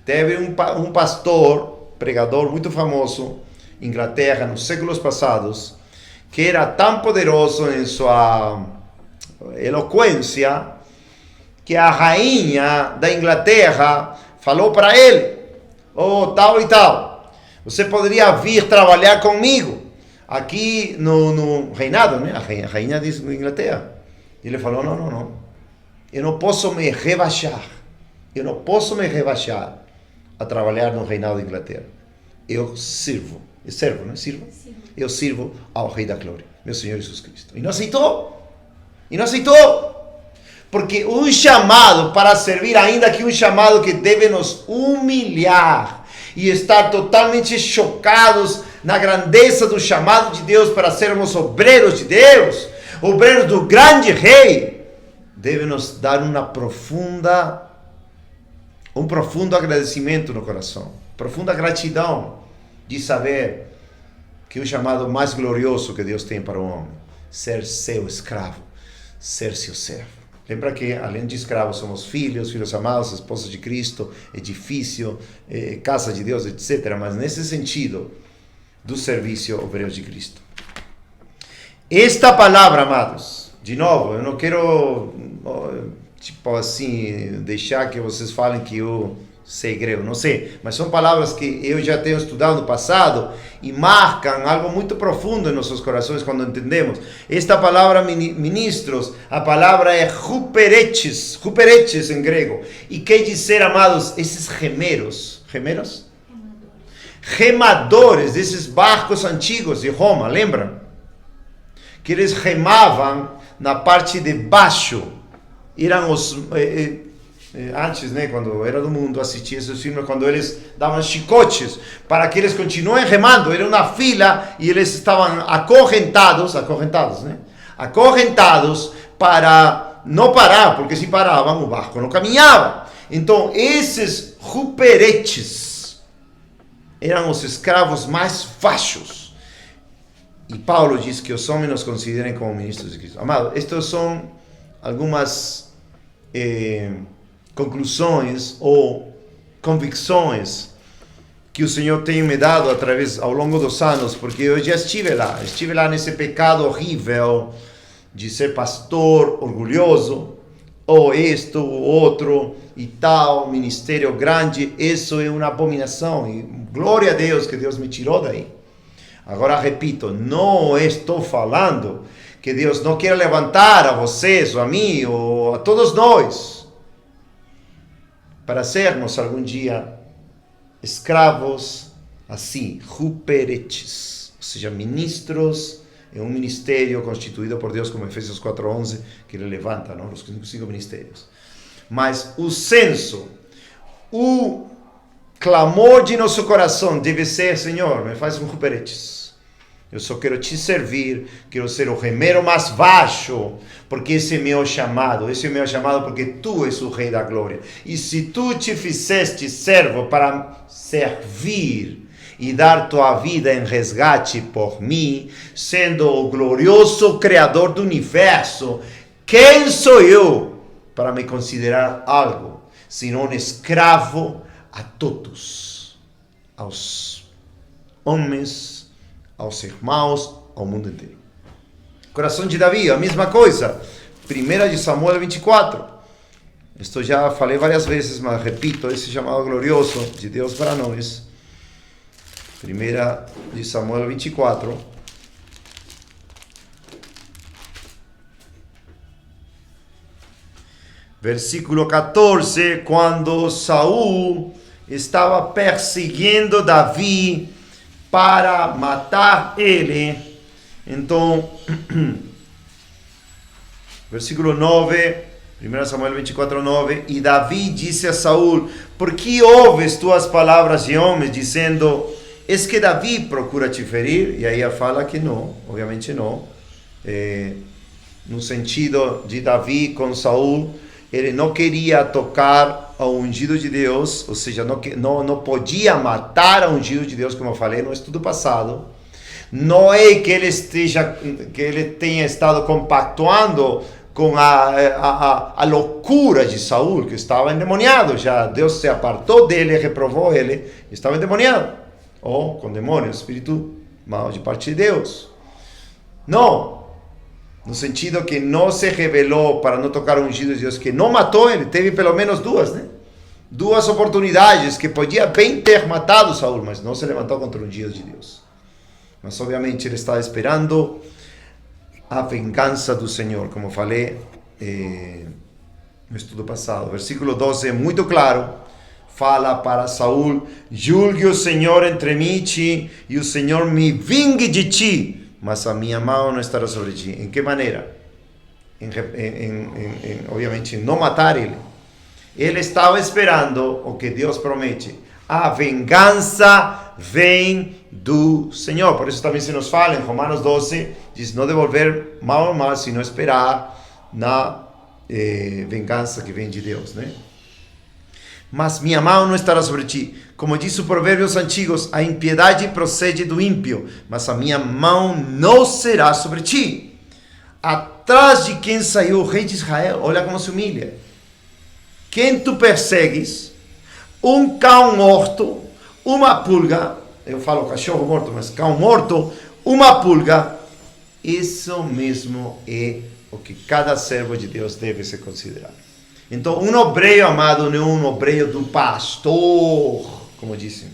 Teve um pastor, pregador muito famoso, em Inglaterra, nos séculos passados, que era tão poderoso em sua eloquência, que a rainha da Inglaterra falou para ele: oh, tal e tal, você poderia vir trabalhar comigo aqui no reinado, né? A rainha de Inglaterra. E ele falou: não, eu não posso me rebaixar a trabalhar no reinado da Inglaterra. Eu servo, né? Eu sirvo ao Rei da Glória, meu Senhor Jesus Cristo. E não aceitou. Porque um chamado para servir, ainda que um chamado que deve nos humilhar e estar totalmente chocados na grandeza do chamado de Deus para sermos obreiros de Deus, obreiros do grande Rei, deve nos dar um profundo agradecimento no coração, profunda gratidão de saber que o chamado mais glorioso que Deus tem para o homem, ser seu escravo, ser seu servo. Lembra que, além de escravos, somos filhos amados, esposos de Cristo, edifício, casa de Deus, etc. Mas nesse sentido do serviço obreiro de Cristo. Esta palavra, amados, de novo, eu não quero, tipo assim, deixar que vocês falem que eu sei grego, não sei, mas são palavras que eu já tenho estudado no passado e marcam algo muito profundo em nossos corações quando entendemos. Esta palavra, ministros, a palavra é huperetes em grego, e quer dizer, amados, esses remadores desses barcos antigos de Roma, lembram? Que eles remavam na parte de baixo, eram os... antes, né, quando era do mundo, assistia esses filmes, quando eles davam chicotes para que eles continuem remando, era uma fila e eles estavam acorrentados para não parar, porque se paravam o barco não caminhava. Então esses ruperetes eram os escravos mais fachos, e Paulo diz que os homens nos considerem como ministros de Cristo. Amado, estas são algumas conclusões ou convicções que o Senhor tem me dado ao longo dos anos, porque eu já estive lá nesse pecado horrível de ser pastor orgulhoso, ou isto, ou outro, e tal, ministério grande. Isso é uma abominação, e glória a Deus que Deus me tirou daí. Agora repito, não estou falando que Deus não quer levantar a vocês, ou a mim, ou a todos nós, para sermos algum dia escravos assim, ruperetes, ou seja, ministros em um ministério constituído por Deus, como Efésios 4:11, que ele levanta, não? Os 5 ministérios. Mas o senso, o clamor de nosso coração deve ser: Senhor, me faz um ruperetes. Eu só quero te servir, quero ser o remero mais baixo, porque esse é meu chamado porque tu és o Rei da Glória. E se tu te fizeste servo para servir e dar tua vida em resgate por mim, sendo o glorioso Criador do universo, quem sou eu para me considerar algo, senão um escravo a todos, aos homens, aos irmãos, ao mundo inteiro. Coração de Davi, a mesma coisa. 1 Samuel 24. Isto já falei várias vezes, mas repito, esse chamado glorioso de Deus para nós. 1 Samuel 24. Versículo 14, quando Saul estava perseguindo Davi para matar ele. Então, versículo 9, 1 Samuel 24, 9, e Davi disse a Saul: por que ouves tuas palavras de homens, dizendo, és que Davi procura te ferir? E aí ela fala que não, obviamente não. No sentido de Davi com Saul, ele não queria tocar ao ungido de Deus, ou seja, não podia matar ao ungido de Deus, como eu falei no estudo passado. Não é que ele tenha estado compactuando com a loucura de Saul, que estava endemoniado. Já Deus se apartou dele, reprovou ele, estava endemoniado. Ou com demônio, espírito mau de parte de Deus. Não. No sentido que não se revelou para não tocar o ungido de Deus, que não matou ele. Teve pelo menos duas, né? Duas oportunidades que podia bem ter matado Saul, mas não se levantou contra o ungido de Deus. Mas obviamente ele estava esperando a vingança do Senhor, como falei no estudo passado. Versículo 12 é muito claro. Fala para Saul: julgue o Senhor entre mim e ti, e o Senhor me vingue de ti, mas a minha mão não estará sobre ti. Em que maneira? Obviamente, não matar ele. Ele estava esperando o que Deus promete. A vingança vem do Senhor. Por isso também se nos fala em Romanos 12, diz: não devolver mal ao mal, sino esperar na vingança que vem de Deus, né? Mas minha mão não estará sobre ti. Como diz o Provérbios antigos, a impiedade procede do ímpio, mas a minha mão não será sobre ti. Atrás de quem saiu o rei de Israel, olha como se humilha. Quem tu persegues, um cão morto, uma pulga, eu falo cachorro morto, mas cão morto, uma pulga, isso mesmo é o que cada servo de Deus deve se considerar. Então, um obreiro amado não é um obreiro do pastor, como dizem.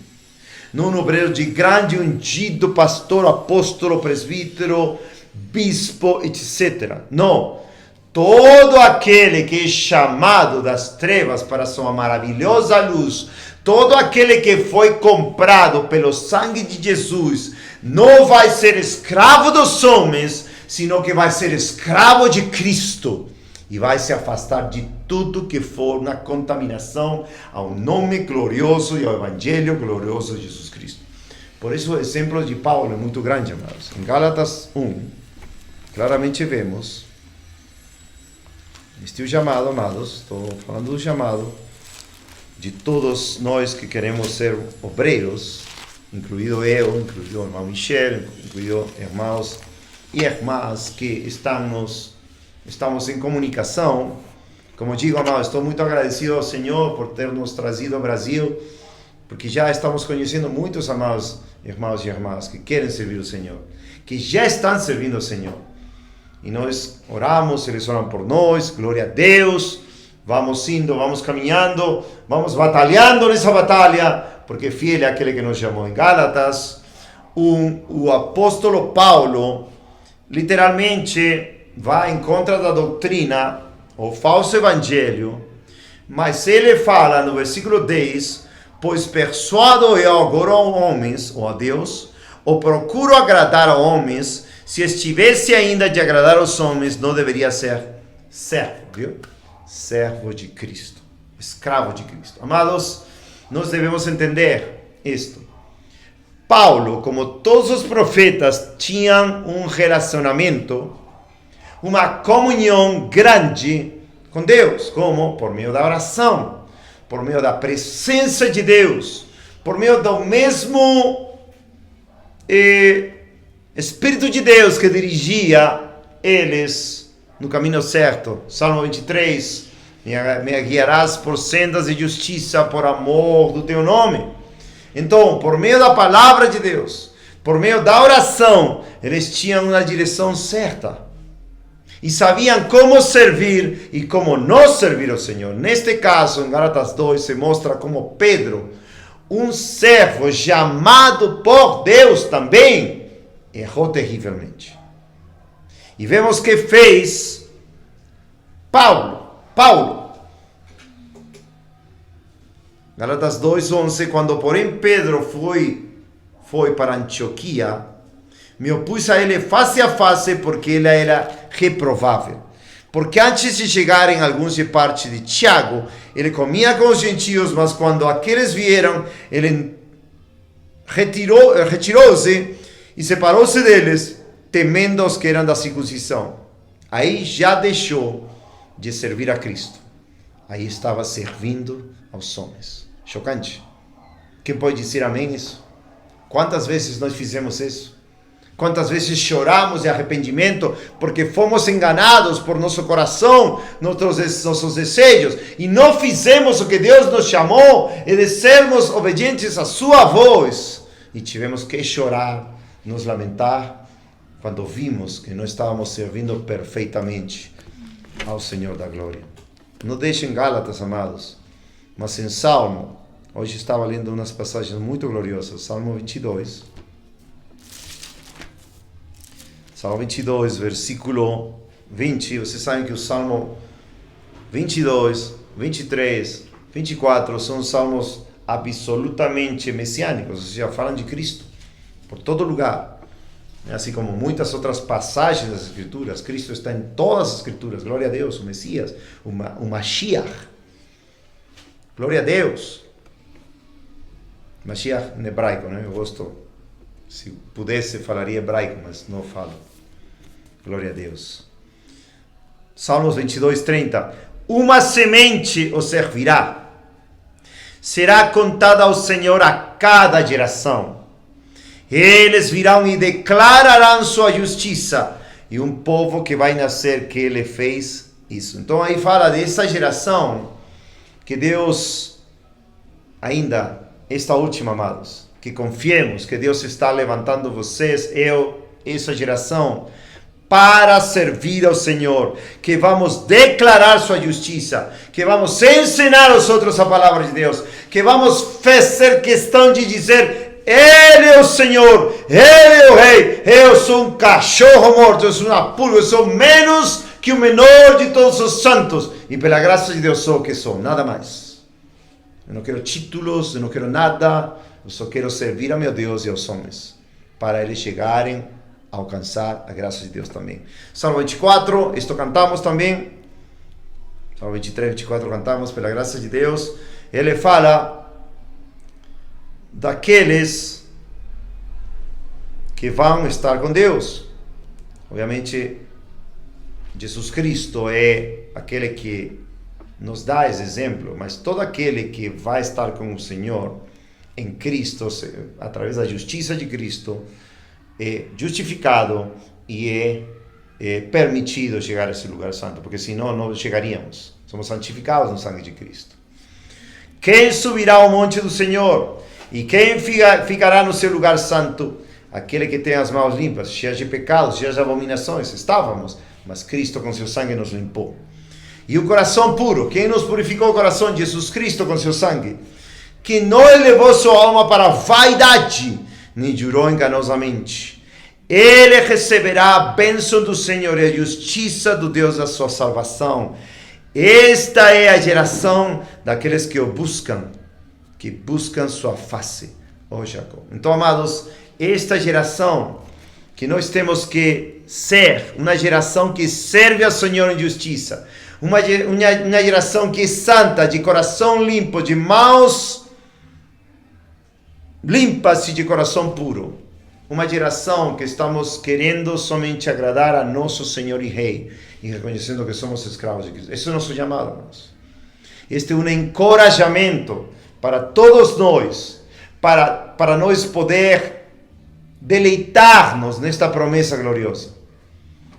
Não é um obreiro de grande ungido, pastor, apóstolo, presbítero, bispo, etc. Não. Todo aquele que é chamado das trevas para sua maravilhosa luz, todo aquele que foi comprado pelo sangue de Jesus, não vai ser escravo dos homens, sino que vai ser escravo de Cristo. E vai se afastar de tudo que for na contaminação ao nome glorioso e ao evangelho glorioso de Jesus Cristo. Por isso o exemplo de Paulo é muito grande, amados. Em Gálatas 1, claramente vemos este chamado, amados. Estou falando do chamado de todos nós que queremos ser obreiros, incluído eu, incluído o irmão Michel, incluído irmãos e irmãs que estamos em comunicação. Como digo, amados, estou muito agradecido ao Senhor por ter nos trazido ao Brasil, porque já estamos conhecendo muitos amados irmãos e irmãs que querem servir o Senhor, que já estão servindo o Senhor. E nós oramos, eles oram por nós, glória a Deus. Vamos indo, vamos caminhando, vamos batalhando nessa batalha, porque fiel é aquele que nos chamou. Em Gálatas, o apóstolo Paulo, literalmente, vai em contra da doutrina, o falso evangelho, mas ele fala no versículo 10, pois persuado eu agora a homens, ou a Deus, ou procuro agradar a homens, se estivesse ainda de agradar aos homens, não deveria ser servo, viu? Servo de Cristo, escravo de Cristo. Amados, nós devemos entender isto. Paulo, como todos os profetas, tinham um relacionamento, uma comunhão grande com Deus, como por meio da oração, por meio da presença de Deus, por meio do mesmo Espírito de Deus que dirigia eles no caminho certo. Salmo 23, me guiarás por sendas de justiça, por amor do teu nome. Então, por meio da palavra de Deus, por meio da oração, eles tinham uma direção certa. E sabiam como servir e como não servir ao Senhor. Neste caso, em Gálatas 2, se mostra como Pedro, um servo chamado por Deus também, errou terrivelmente. E vemos que fez Paulo. Gálatas 2:11, quando porém Pedro foi para Antioquia, me opus a ele face a face, porque ele era reprovável. Porque antes de chegarem alguns de parte de Tiago, ele comia com os gentios, mas quando aqueles vieram, ele retirou-se e separou-se deles, temendo os que eram da circuncisão. Aí já deixou de servir a Cristo. Aí estava servindo aos homens. Chocante. Quem pode dizer amém isso? Quantas vezes nós fizemos isso? Quantas vezes choramos de arrependimento porque fomos enganados por nosso coração, nossos desejos, e não fizemos o que Deus nos chamou, e de sermos obedientes à sua voz. E tivemos que chorar, nos lamentar, quando vimos que não estávamos servindo perfeitamente ao Senhor da glória. Não deixem Gálatas, amados, mas em Salmo, hoje estava lendo umas passagens muito gloriosas, Salmo 22. Salmo 22, versículo 20. Vocês sabem que o Salmo 22, 23, 24 são salmos absolutamente messiânicos, ou seja, falam de Cristo por todo lugar. Assim como muitas outras passagens das Escrituras, Cristo está em todas as Escrituras. Glória a Deus, o Messias, o Mashiach. Glória a Deus. Mashiach em hebraico, né? Eu gosto, se pudesse, falaria hebraico, mas não falo. Glória a Deus. Salmos 22, 30. Uma semente o servirá. Será contada ao Senhor a cada geração. Eles virão e declararão sua justiça. E um povo que vai nascer que ele fez isso. Então aí fala dessa geração que Deus ainda, esta última, amados, que confiemos que Deus está levantando vocês, essa geração, para servir ao Senhor, que vamos declarar sua justiça, que vamos ensinar aos outros a palavra de Deus, que vamos fazer questão de dizer: Ele é o Senhor, Ele é o Rei, eu sou um cachorro morto, eu sou uma pulga, eu sou menos que o menor de todos os santos, e pela graça de Deus sou o que sou, nada mais. Eu não quero títulos, eu não quero nada, eu só quero servir a meu Deus e aos homens, para eles chegarem a alcançar a graça de Deus também. Salmo 24, isto cantamos também. Salmo 23, 24 cantamos, pela graça de Deus. Ele fala daqueles que vão estar com Deus. Obviamente, Jesus Cristo é aquele que nos dá esse exemplo, mas todo aquele que vai estar com o Senhor em Cristo, através da justiça de Cristo, é justificado e é permitido chegar a esse lugar santo, porque senão não chegaríamos. Somos santificados no sangue de Cristo. Quem subirá ao monte do Senhor? E quem ficará no seu lugar santo? Aquele que tem as mãos limpas, cheias de pecados, cheias de abominações. Estávamos, mas Cristo com seu sangue nos limpou. E o coração puro, quem nos purificou o coração? Jesus Cristo com seu sangue, que não elevou sua alma para a vaidade, nem jurou enganosamente. Ele receberá a bênção do Senhor e a justiça do Deus da sua salvação. Esta é a geração daqueles que o buscam, que buscam sua face, ó Jacó. Então, amados, esta geração que nós temos que ser, uma geração que serve ao Senhor em justiça, uma geração que é santa, de coração limpo, de mãos limpas e de coração puro. Uma geração que estamos querendo somente agradar a nosso Senhor e Rei, e reconhecendo que somos escravos de Cristo. Esse é o nosso chamado, irmãos. Este é um encorajamento para todos nós, para nós poder deleitar-nos nesta promessa gloriosa.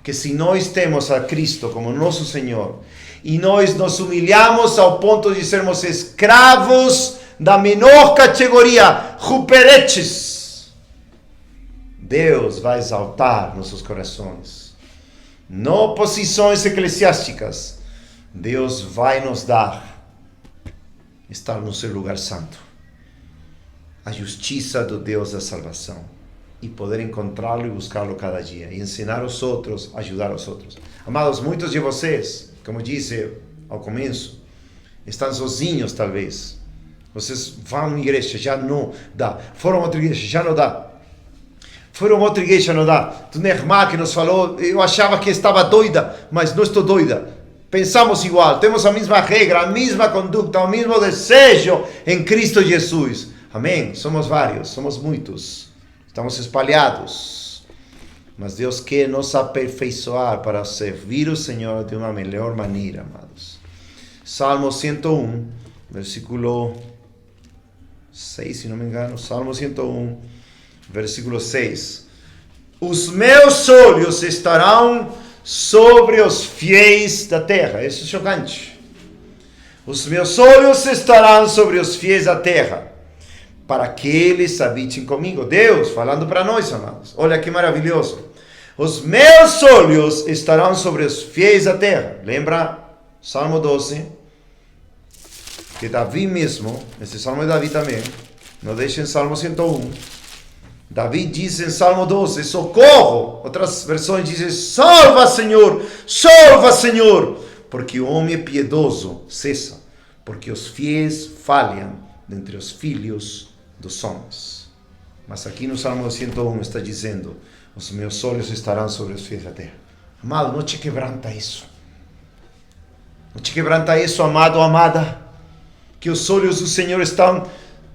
Que se nós temos a Cristo como nosso Senhor, e nós nos humilhamos ao ponto de sermos escravos da menor categoria, ruperetes, Deus vai exaltar nossos corações. Não posições eclesiásticas, Deus vai nos dar estar no seu lugar santo, a justiça do Deus da salvação, e poder encontrá-lo e buscá-lo cada dia, e ensinar aos outros, ajudar aos outros. Amados, muitos de vocês, como disse ao começo, estão sozinhos talvez. Vocês vão à igreja, já não dá. Foram a outra igreja, já não dá. Foram a outra igreja, não dá. Tu minha irmã que nos falou, eu achava que estava doida, mas não estou doida. Pensamos igual, temos a mesma regra, a mesma conduta, o mesmo desejo em Cristo Jesus. Amém? Somos vários, somos muitos. Estamos espalhados. Mas Deus quer nos aperfeiçoar para servir o Senhor de uma melhor maneira, amados. Salmo 101, versículo 6, se não me engano. Salmo 101, versículo 6. os meus olhos estarão sobre os fiéis da terra. Isso é chocante. Os meus olhos estarão sobre os fiéis da terra, para que eles habitem comigo. Deus falando para nós, amados. Olha que maravilhoso. Os meus olhos estarão sobre os fiéis da terra. Lembra Salmo 12? Que Davi mesmo, esse Salmo é Davi também, não deixa em Salmo 101. Davi diz em Salmo 12, socorro. Outras versões dizem, salva, Senhor, porque o homem piedoso cessa, porque os fiéis falham dentre os filhos dos homens. Mas aqui no Salmo 101 está dizendo, os meus olhos estarão sobre os fiéis da terra. Amado, não te quebranta isso. Não te quebranta isso, amado, amada, que os olhos do Senhor estão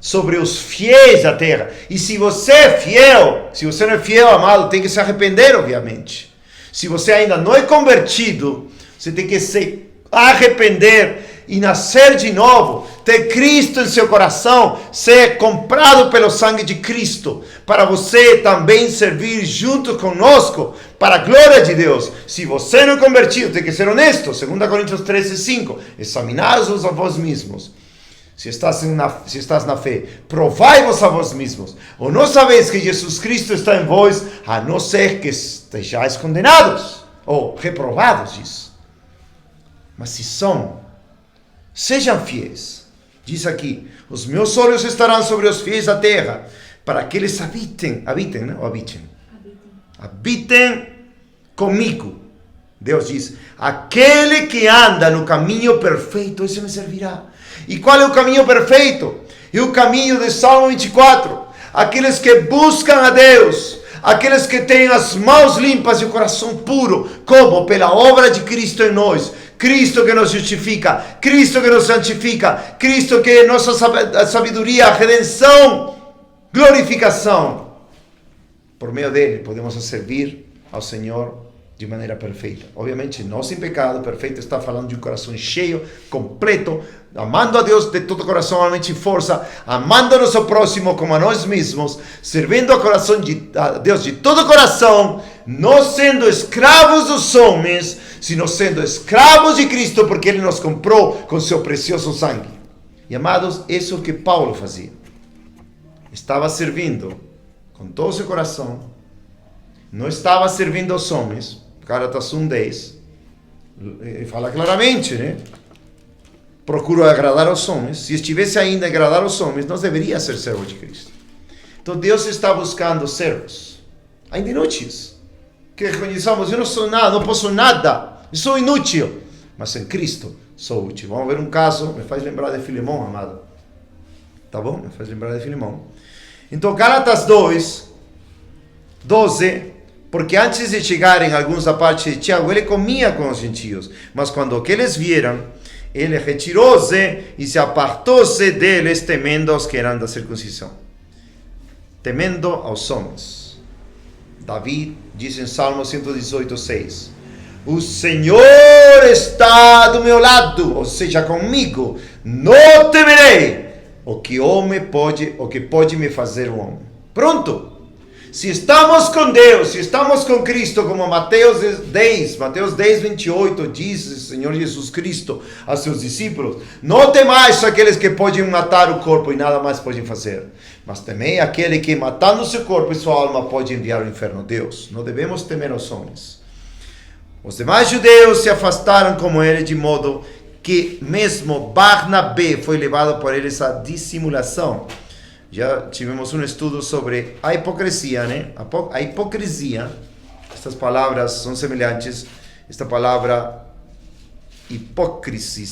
sobre os fiéis da terra. E se você é fiel, se você não é fiel, amado, tem que se arrepender, obviamente. Se você ainda não é convertido, você tem que se arrepender e nascer de novo, ter Cristo em seu coração, ser comprado pelo sangue de Cristo, para você também servir junto conosco, para a glória de Deus. Se você não é convertido, tem que ser honesto. 2 Coríntios 13:5, examinai-vos a vós mesmos. Se estás na fé, provai-vos a vós mesmos. Ou não sabeis que Jesus Cristo está em vós, a não ser que estejais condenados, ou reprovados, diz. Mas se são, sejam fiéis. Diz aqui, os meus olhos estarão sobre os fiéis da terra, para que eles habitem comigo. Deus diz, aquele que anda no caminho perfeito, esse me servirá. E qual é o caminho perfeito? É o caminho de Salmo 24. Aqueles que buscam a Deus, aqueles que têm as mãos limpas e o coração puro, como pela obra de Cristo em nós. Cristo que nos justifica, Cristo que nos santifica, Cristo que é nossa sabedoria, redenção, glorificação. Por meio dele podemos servir ao Senhor de maneira perfeita. Obviamente, não sem pecado. Perfeito está falando de um coração cheio, completo, amando a Deus de todo coração, alma e força, amando nosso próximo como a nós mesmos, servindo a Deus de todo coração, não sendo escravos dos homens, sino sendo escravos de Cristo, porque Ele nos comprou com seu precioso sangue. E amados, isso é o que Paulo fazia. Estava servindo com todo o seu coração, não estava servindo aos homens. Gálatas 1:10 fala claramente, né? Procuro agradar aos homens. Se estivesse ainda a agradar aos homens, não deveria ser servo de Cristo. Então Deus está buscando servos, ainda inúteis, que reconheçamos, eu não sou nada, não posso nada, eu sou inútil, mas em Cristo sou útil. Vamos ver um caso, me faz lembrar de Filemão, amado. Tá bom? Me faz lembrar de Filemão. Então Gálatas 2:12, porque antes de chegarem alguns da parte de Tiago, ele comia com os gentios, mas quando aqueles vieram, ele retirou-se e se apartou-se deles, temendo aos que eram da circuncisão. Temendo aos homens. Davi diz em Salmo 118:6, o Senhor está do meu lado, ou seja, comigo, não temerei o que pode me fazer o homem. Pronto. Se estamos com Deus, se estamos com Cristo, como Mateus 10:28 diz o Senhor Jesus Cristo a seus discípulos, não temais aqueles que podem matar o corpo e nada mais podem fazer, mas temei aquele que matando seu corpo e sua alma pode enviar ao inferno. Deus, não devemos temer aos homens. Os demais judeus se afastaram como ele, de modo que mesmo Barnabé foi levado por eles à dissimulação. Já tivemos um estudo sobre a hipocrisia, né? A hipocrisia, estas palavras são semelhantes. Esta palavra hipocrisia,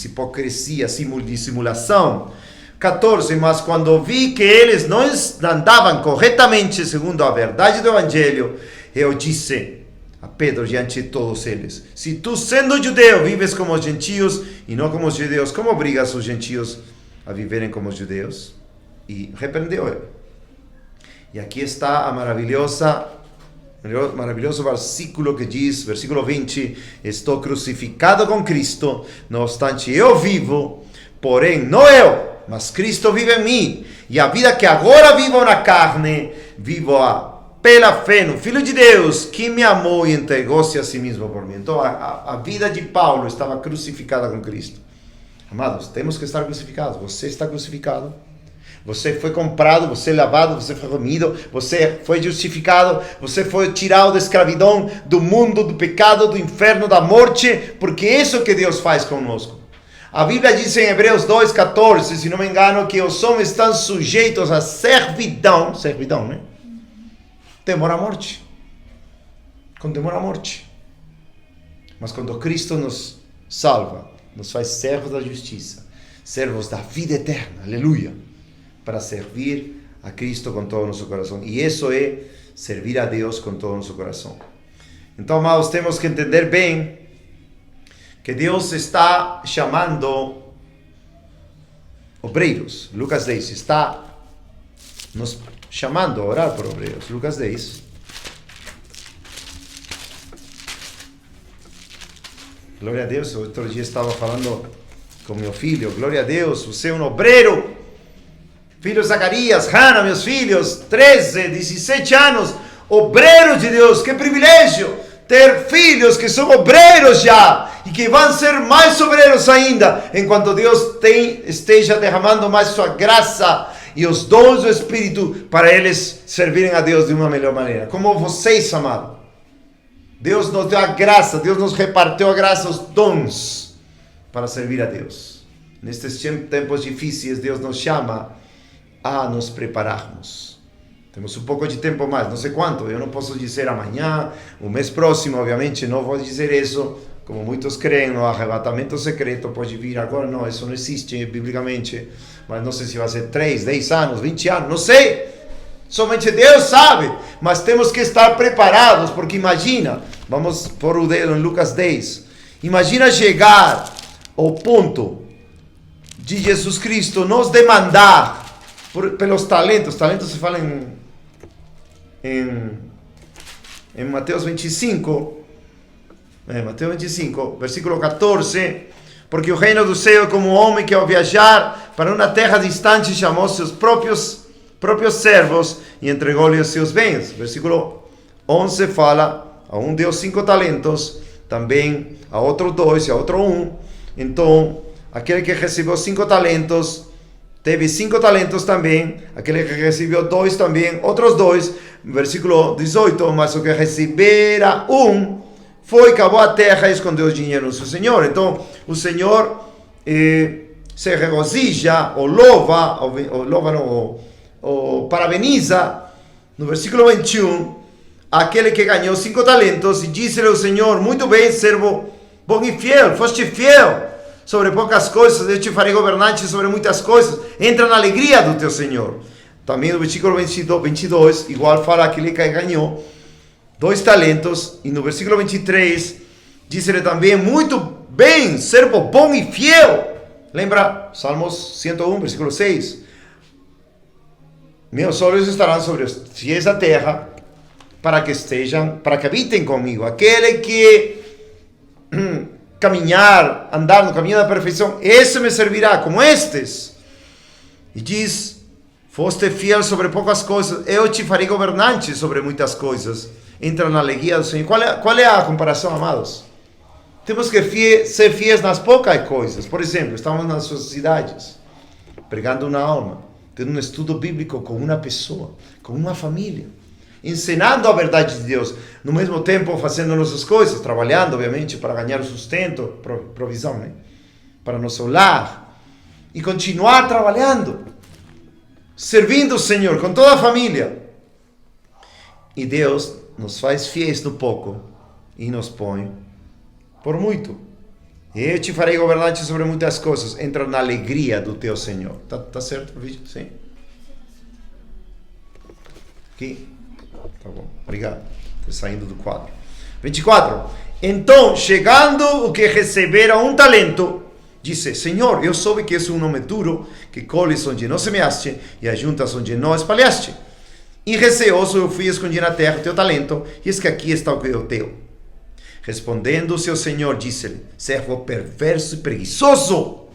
dissimulação. 14, mas quando vi que eles não andavam corretamente segundo a verdade do Evangelho, eu disse a Pedro diante de todos eles, se tu sendo judeu vives como os gentios e não como os judeus, como obrigas os gentios a viverem como os judeus? E repreendeu ele. E aqui está a maravilhoso versículo que diz, versículo 20, estou crucificado com Cristo, não obstante eu vivo, porém não eu, mas Cristo vive em mim, e a vida que agora vivo na carne, vivo-a pela fé no Filho de Deus, que me amou e entregou-se a si mesmo por mim. Então, a vida de Paulo estava crucificada com Cristo. Amados, temos que estar crucificados. Você está crucificado. Você foi comprado, você lavado, você foi remido, você foi justificado, você foi tirado da escravidão, do mundo, do pecado, do inferno, da morte, porque é isso que Deus faz conosco. A Bíblia diz em Hebreus 2,14, se não me engano, que os homens estão sujeitos à servidão, né? Temor à morte. Com temor à morte. Mas quando Cristo nos salva, nos faz servos da justiça, servos da vida eterna, aleluia, para servir a Cristo com todo o nosso coração. E isso é servir a Deus com todo o nosso coração. Então, amados, temos que entender bem que Deus está chamando obreiros. Lucas 10 está nos chamando a orar por obreiros. Lucas 10. Glória a Deus. Outro dia estava falando com meu filho. Glória a Deus, você é um obreiro. Filho Zacarias, Hannah, meus filhos, 13, 17 anos, obreiros de Deus. Que privilégio ter filhos que são obreiros já e que vão ser mais obreiros ainda, enquanto Deus esteja derramando mais sua graça e os dons do Espírito para eles servirem a Deus de uma melhor maneira. Como vocês, amados. Deus nos deu a graça, Deus nos repartiu a graça, os dons para servir a Deus. Nestes tempos difíceis, Deus nos chama a nos prepararmos. Temos um pouco de tempo mais, não sei quanto, eu não posso dizer amanhã, o mês próximo, obviamente, não vou dizer isso, como muitos creem no arrebatamento secreto, pode vir agora, não, isso não existe biblicamente, mas não sei se vai ser 3, 10 anos, 20 anos, não sei, somente Deus sabe, mas temos que estar preparados, porque imagina, vamos pôr o dedo em Lucas 10, imagina chegar ao ponto de Jesus Cristo nos demandar pelos talentos se fala em Mateus 25, Mateus 25, versículo 14, porque o reino do céu é como um homem que ao viajar para uma terra distante chamou seus próprios servos e entregou-lhes os seus bens. Versículo 11 fala, a um deu 5 talentos, também a outro 2 e a outro 1, então aquele que recebeu 5 talentos, teve 5 talentos também, aquele que recebeu 2 também, outros 2, versículo 18, mas o que recebera 1, foi, cavou a terra e escondeu o dinheiro no seu senhor. Então, o senhor se regozija, ou louva, ou parabeniza, no versículo 21, aquele que ganhou 5 talentos, e disse-lhe o Senhor, muito bem, servo bom e fiel, foste fiel sobre poucas coisas, eu te farei governante sobre muitas coisas, entra na alegria do teu Senhor. Também no versículo 22, igual fala aquele que ganhou 2 talentos, e no versículo 23, diz-lhe também, muito bem, servo bom e fiel. Lembra, Salmos 101, versículo 6, meus olhos estarão sobre os fiéis da terra, para que habitem comigo. Aquele que andar no caminho da perfeição, esse me servirá, como estes. E diz, foste fiel sobre poucas coisas, eu te farei governante sobre muitas coisas. Entra na alegria do Senhor. Qual é a comparação, amados? Temos que ser fiéis nas poucas coisas. Por exemplo, estamos nas sociedades, pregando uma alma, tendo um estudo bíblico com uma pessoa, com uma família, ensinando a verdade de Deus, no mesmo tempo fazendo nossas coisas, trabalhando, obviamente, para ganhar o sustento, provisão, né? Para nosso lar, e continuar trabalhando, servindo o Senhor com toda a família. E Deus nos faz fiéis no pouco e nos põe por muito. Eu te farei governante sobre muitas coisas. Entra na alegria do teu Senhor. Tá certo o vídeo? Sim. Aqui. Tá bom, obrigado. Estou saindo do quadro. 24. Então, chegando o que recebera 1 talento, disse, Senhor, eu soube que és um homem duro, que colhes onde não semeaste e ajuntas onde não espalhaste. E receoso eu fui esconder na terra o teu talento, e eis que aqui está o que é o teu. Respondendo o seu senhor, disse-lhe, servo perverso e preguiçoso.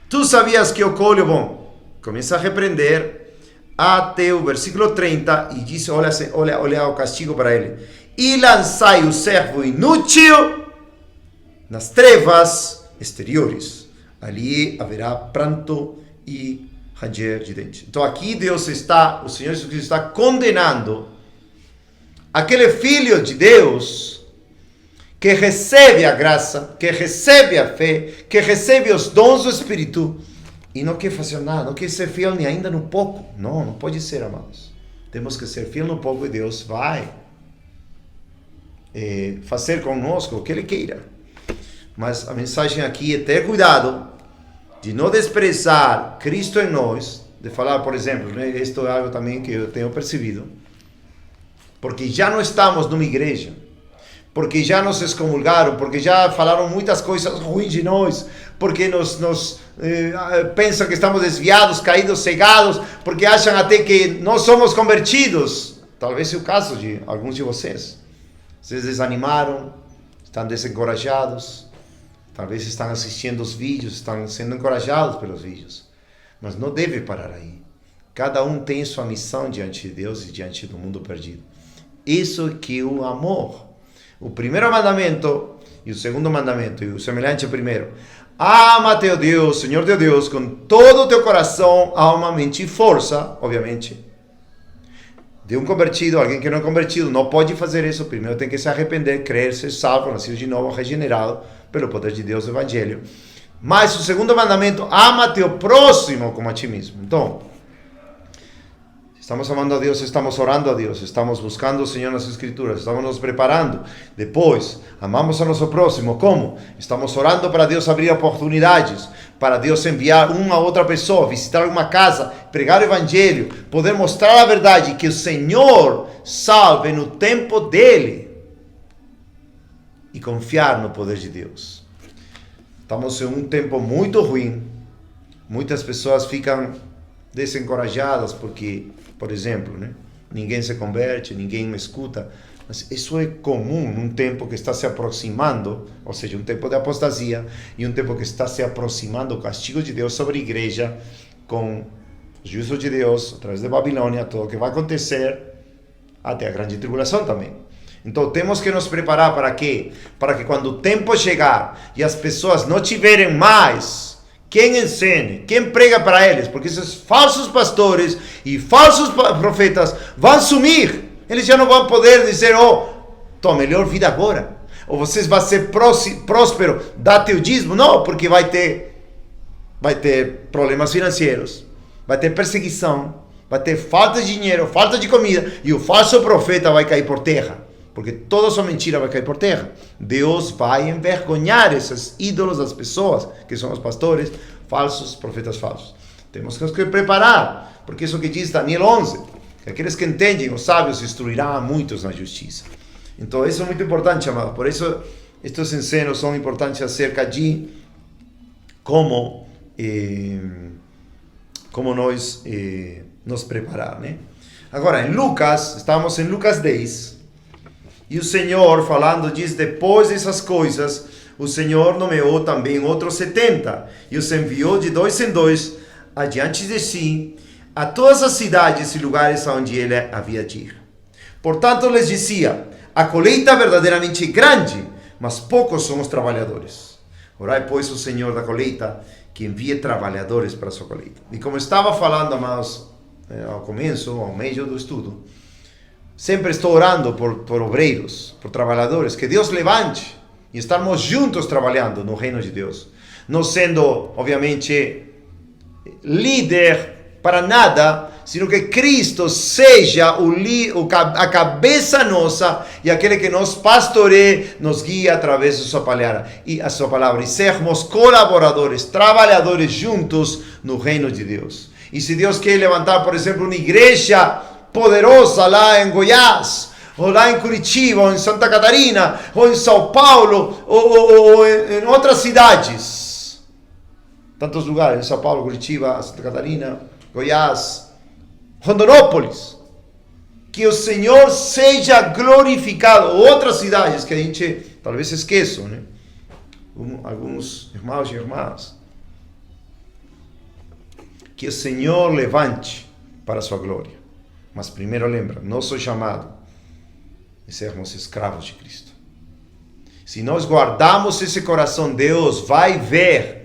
Tu sabias que eu colho bom. Começa a repreender até o versículo 30 e diz, olha o castigo para ele. E lançai o servo inútil nas trevas exteriores. Ali haverá pranto e ranger de dentes. Então aqui o Senhor Jesus Cristo está condenando aquele filho de Deus que recebe a graça, que recebe a fé, que recebe os dons do Espírito e não quer fazer nada, não quer ser fiel nem ainda no pouco. Não pode ser, amados. Temos que ser fiel no pouco e Deus vai fazer conosco o que Ele queira. Mas a mensagem aqui é ter cuidado de não desprezar Cristo em nós, de falar, por exemplo, né, isto é algo também que eu tenho percebido, porque já não estamos numa igreja, porque já nos excomulgaram, porque já falaram muitas coisas ruins de nós, porque pensam que estamos desviados, caídos, cegados, porque acham até que nós somos convertidos. Talvez seja o caso de alguns de vocês. Vocês desanimaram, estão desencorajados, talvez estão assistindo os vídeos, estão sendo encorajados pelos vídeos, mas não deve parar aí. Cada um tem sua missão diante de Deus e diante do mundo perdido. Isso que é o amor. O primeiro mandamento e o segundo mandamento, e o semelhante primeiro. Ama teu Deus, Senhor teu Deus, com todo o teu coração, alma, mente e força, obviamente. De um convertido, alguém que não é convertido, não pode fazer isso. Primeiro tem que se arrepender, crer, ser salvo, nascido de novo, regenerado pelo poder de Deus, do Evangelho. Mas o segundo mandamento, ama teu próximo como a ti mesmo. Então, estamos amando a Deus, estamos orando a Deus, estamos buscando o Senhor nas Escrituras, estamos nos preparando. Depois, amamos a nosso próximo. Como? Estamos orando para Deus abrir oportunidades, para Deus enviar uma outra pessoa, visitar uma casa, pregar o Evangelho, poder mostrar a verdade, que o Senhor salve no tempo dele e confiar no poder de Deus. Estamos em um tempo muito ruim. Muitas pessoas ficam desencorajadas porque, por exemplo, né, ninguém se converte, ninguém me escuta. Mas isso é comum num tempo que está se aproximando, ou seja, um tempo de apostasia e um tempo que está se aproximando o castigo de Deus sobre a igreja, com os juízos de Deus, através da Babilônia, tudo o que vai acontecer, até a grande tribulação também. Então temos que nos preparar para quê? Para que quando o tempo chegar e as pessoas não tiverem mais quem ensine, quem prega para eles, porque esses falsos pastores e falsos profetas vão sumir. Eles já não vão poder dizer, tua melhor vida agora, ou vocês vão ser próspero, dá teu dízimo. Não, porque vai ter problemas financeiros, vai ter perseguição, vai ter falta de dinheiro, falta de comida, e o falso profeta vai cair por terra, porque toda sua mentira vai cair por terra. Deus vai envergonhar esses ídolos das pessoas, que são os pastores falsos, profetas falsos. Temos que nos preparar, porque isso que diz Daniel 11, que aqueles que entendem, os sábios, instruirão a muitos na justiça. Então isso é muito importante, amado. Por isso estes ensinos são importantes acerca de como nós nos preparar, né? Agora, em Lucas, estamos em Lucas 10, e o Senhor falando diz, depois dessas coisas, o Senhor nomeou também outros 70, e os enviou de 2 em 2 adiante de si, a todas as cidades e lugares onde ele havia de ir. Portanto, lhes dizia, a colheita é verdadeiramente grande, mas poucos são os trabalhadores. Orai, pois, o Senhor da colheita, que envie trabalhadores para a sua colheita. E como estava falando, amados, ao começo, ao meio do estudo, sempre estou orando por obreiros, por trabalhadores, que Deus levante e estarmos juntos trabalhando no reino de Deus. Não sendo, obviamente, líder para nada, sino que Cristo seja a cabeça nossa e aquele que nos pastoreia, nos guia através da sua palavra. E sermos colaboradores, trabalhadores juntos no reino de Deus. E se Deus quer levantar, por exemplo, uma igreja poderosa lá em Goiás, ou lá em Curitiba, ou em Santa Catarina, ou em São Paulo, ou em outras cidades, tantos lugares, São Paulo, Curitiba, Santa Catarina, Goiás, Rondonópolis, que o Senhor seja glorificado. Outras cidades que a gente talvez esqueça, né? Alguns irmãos e irmãs, que o Senhor levante para a sua glória. Mas primeiro lembra, nosso chamado é sermos escravos de Cristo. Se nós guardamos esse coração, Deus vai ver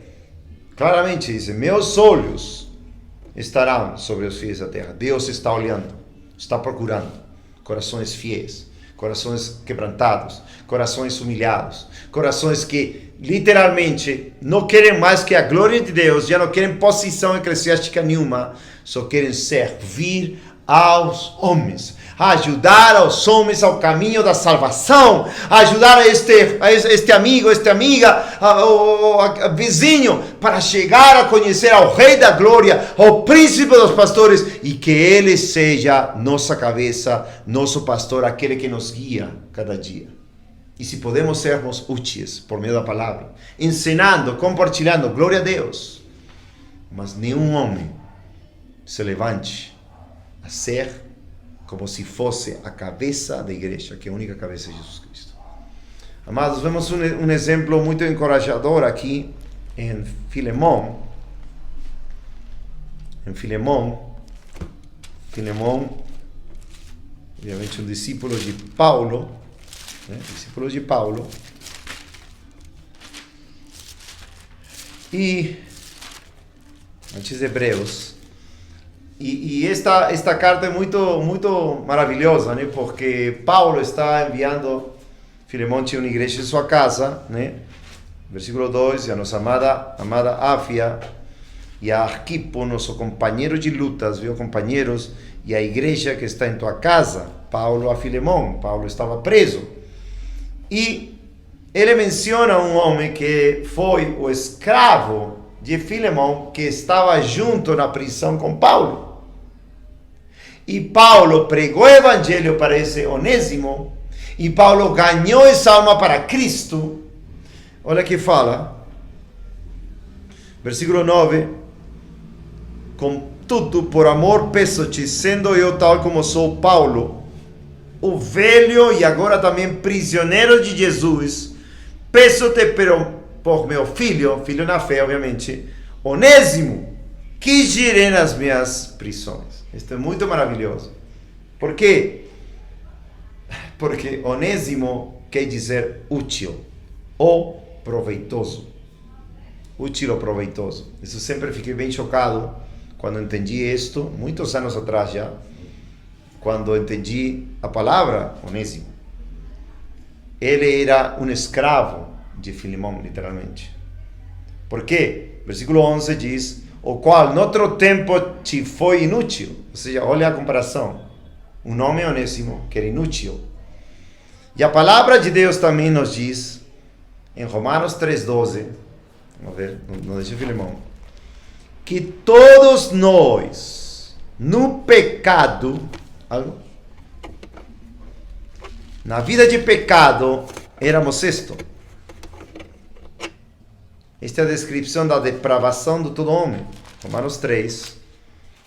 claramente, diz, meus olhos estarão sobre os fiéis da terra. Deus está olhando, está procurando corações fiéis, corações quebrantados, corações humilhados, corações que literalmente não querem mais que a glória de Deus, já não querem posição eclesiástica nenhuma, só querem servir aos homens, ajudar aos homens ao caminho da salvação, ajudar a este amigo, esta amiga, ao vizinho, para chegar a conhecer ao Rei da Glória, ao Príncipe dos Pastores, e que Ele seja nossa cabeça, nosso pastor, aquele que nos guia cada dia. E se podemos sermos úteis por meio da palavra, ensinando, compartilhando, glória a Deus. Mas nenhum homem se levante a ser como se fosse a cabeça da igreja, que é a única cabeça de Jesus Cristo. Amados, vemos um exemplo muito encorajador aqui em Filemão. Filemão, obviamente um discípulo de Paulo, e antes de Hebreus. E esta carta é muito maravilhosa, né? Porque Paulo está enviando, Filemão tinha uma igreja em sua casa, né? Versículo 2, a nossa amada Áfia e a Arquipo, nosso companheiro de lutas, viu, companheiros, e a igreja que está em tua casa, Paulo a Filemão. Paulo estava preso. E ele menciona um homem que foi o escravo de Filemão, que estava junto na prisão com Paulo. E Paulo pregou o evangelho para esse Onésimo, e Paulo ganhou essa alma para Cristo. Olha que fala, versículo 9: contudo, por amor peço-te, sendo eu tal como sou Paulo, o velho e agora também prisioneiro de Jesus, peço-te por meu filho na fé, obviamente, Onésimo, que girei nas minhas prisões. Isto é muito maravilhoso. Por quê? Porque Onésimo quer dizer útil ou proveitoso. Útil ou proveitoso. Isso sempre fiquei bem chocado quando entendi isto, muitos anos atrás já, quando entendi a palavra Onésimo. Ele era um escravo de Filemão, literalmente. Por quê? Versículo 11 diz: o qual, no outro tempo, te foi inútil. Ou seja, olha a comparação. Um nome Onésimo, que era inútil. E a palavra de Deus também nos diz, em Romanos 3,12, vamos ver, não deixa Filemão, que todos nós, no pecado, na vida de pecado, éramos isto. Esta é a descrição da depravação de todo homem. Romanos 3,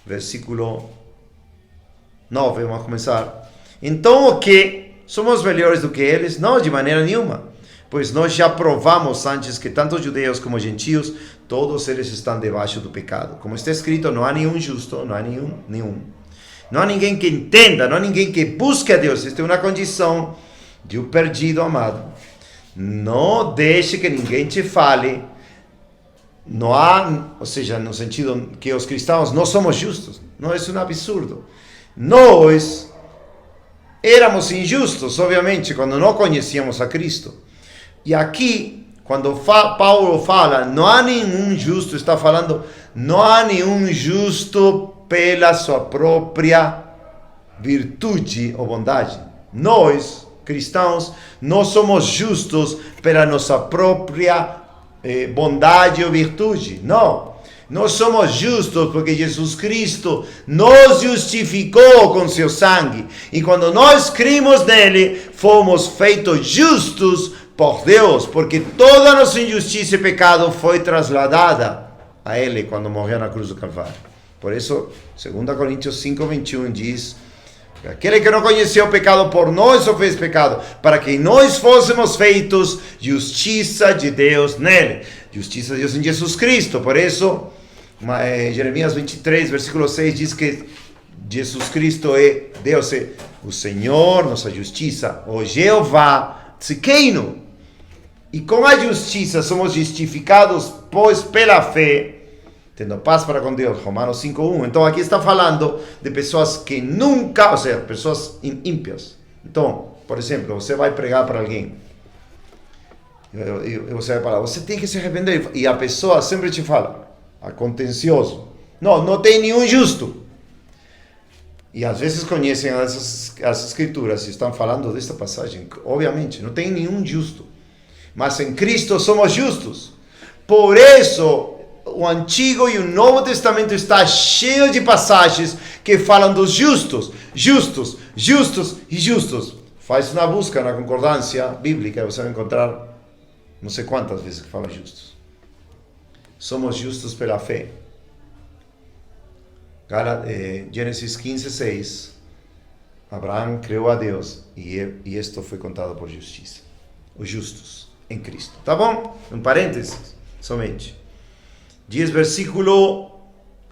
versículo 9, vamos começar. Então o que? Somos melhores do que eles? Não, de maneira nenhuma. Pois nós já provamos antes que tanto judeus como gentios, todos eles estão debaixo do pecado. Como está escrito, não há nenhum justo, não há nenhum. Não há ninguém que entenda, não há ninguém que busque a Deus. Esta é uma condição de um perdido amado. Não deixe que ninguém te fale. Não há, ou seja, no sentido que os cristãos não somos justos. Não, isso é um absurdo. Nós éramos injustos, obviamente, quando não conhecíamos a Cristo. E aqui, quando Paulo fala, não há nenhum justo, está falando, não há nenhum justo pela sua própria virtude ou bondade. Nós, cristãos, não somos justos pela nossa própria bondade ou virtude. Não. Nós somos justos porque Jesus Cristo nos justificou com seu sangue. E quando nós cremos nele, fomos feitos justos por Deus, porque toda a nossa injustiça e pecado foi trasladada a ele quando morreu na cruz do Calvário. Por isso, 2 Coríntios 5:21 diz: aquele que não conheceu o pecado por nós o fez pecado, para que nós fôssemos feitos justiça de Deus nele. Justiça de Deus em Jesus Cristo. Por isso, Jeremias 23, versículo 6 diz que Jesus Cristo é Deus, é o Senhor, nossa justiça, o Jeová Tzidkeinu. E com a justiça somos justificados, pois pela fé, tendo paz para com Deus, Romanos 5:1. Então aqui está falando de pessoas que nunca, ou seja, pessoas ímpias. Então, por exemplo, você vai pregar para alguém, e você vai falar, você tem que se arrepender, e a pessoa sempre te fala, contencioso, não tem nenhum justo. E às vezes conhecem as escrituras e estão falando desta passagem, obviamente, não tem nenhum justo. Mas em Cristo somos justos. Por isso, o Antigo e o Novo Testamento está cheio de passagens que falam dos justos, justos, justos e justos. Faz uma busca na concordância bíblica e você vai encontrar não sei quantas vezes que fala justos. Somos justos pela fé. Gênesis 15:6. Abraão creu a Deus e isto foi contado por justiça. Os justos em Cristo. Tá bom? Um parênteses, somente. Diz versículo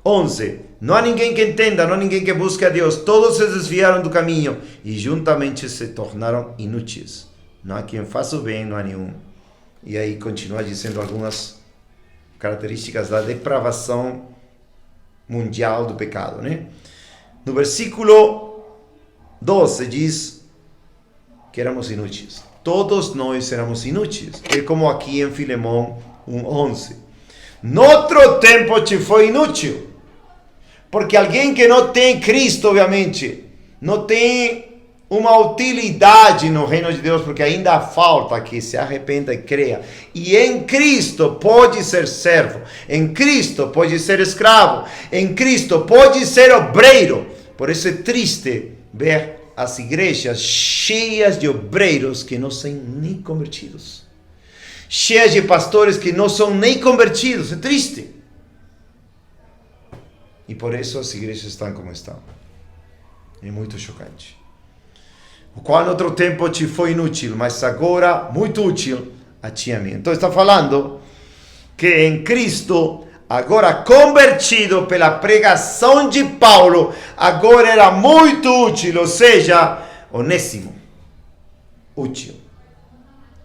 11. Não há ninguém que entenda, não há ninguém que busque a Deus. Todos se desviaram do caminho e juntamente se tornaram inúteis. Não há quem faça o bem, não há nenhum. E aí continua dizendo algumas características da depravação mundial do pecado, né? No versículo 12 diz que éramos inúteis. Todos nós éramos inúteis. É como aqui em Filemão 1:11. Noutro tempo te foi inútil. Porque alguém que não tem Cristo, obviamente, não tem uma utilidade no reino de Deus, porque ainda falta que se arrependa e creia. E em Cristo pode ser servo. Em Cristo pode ser escravo. Em Cristo pode ser obreiro. Por isso é triste ver as igrejas cheias de obreiros que não são nem convertidos. Cheias de pastores que não são nem convertidos. É triste. E por isso as igrejas estão como estão. É muito chocante. O qual no outro tempo te foi inútil, mas agora muito útil a ti e a mim. Então está falando que em Cristo, agora convertido pela pregação de Paulo, agora era muito útil, ou seja, onésimo. Útil.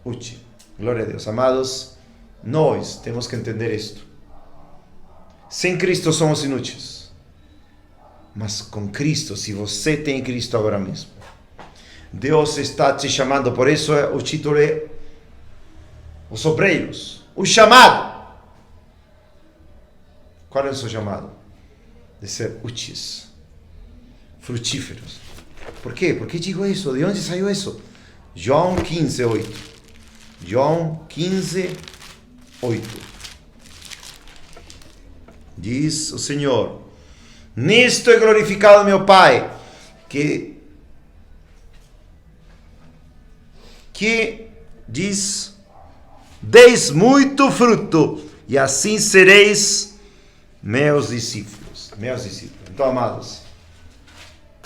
Útil. Glória a Deus. Amados, nós temos que entender isto. Sem Cristo somos inúteis. Mas com Cristo, se você tem Cristo agora mesmo, Deus está te chamando. Por isso o título é Os Obreiros. O chamado. Qual é o seu chamado? De ser úteis, frutíferos. Por quê? Por que digo isso? De onde saiu isso? João 15:8. João 15:8. Diz o Senhor: nisto é glorificado meu Pai, que diz, deis muito fruto, e assim sereis meus discípulos. Meus discípulos. Então, amados,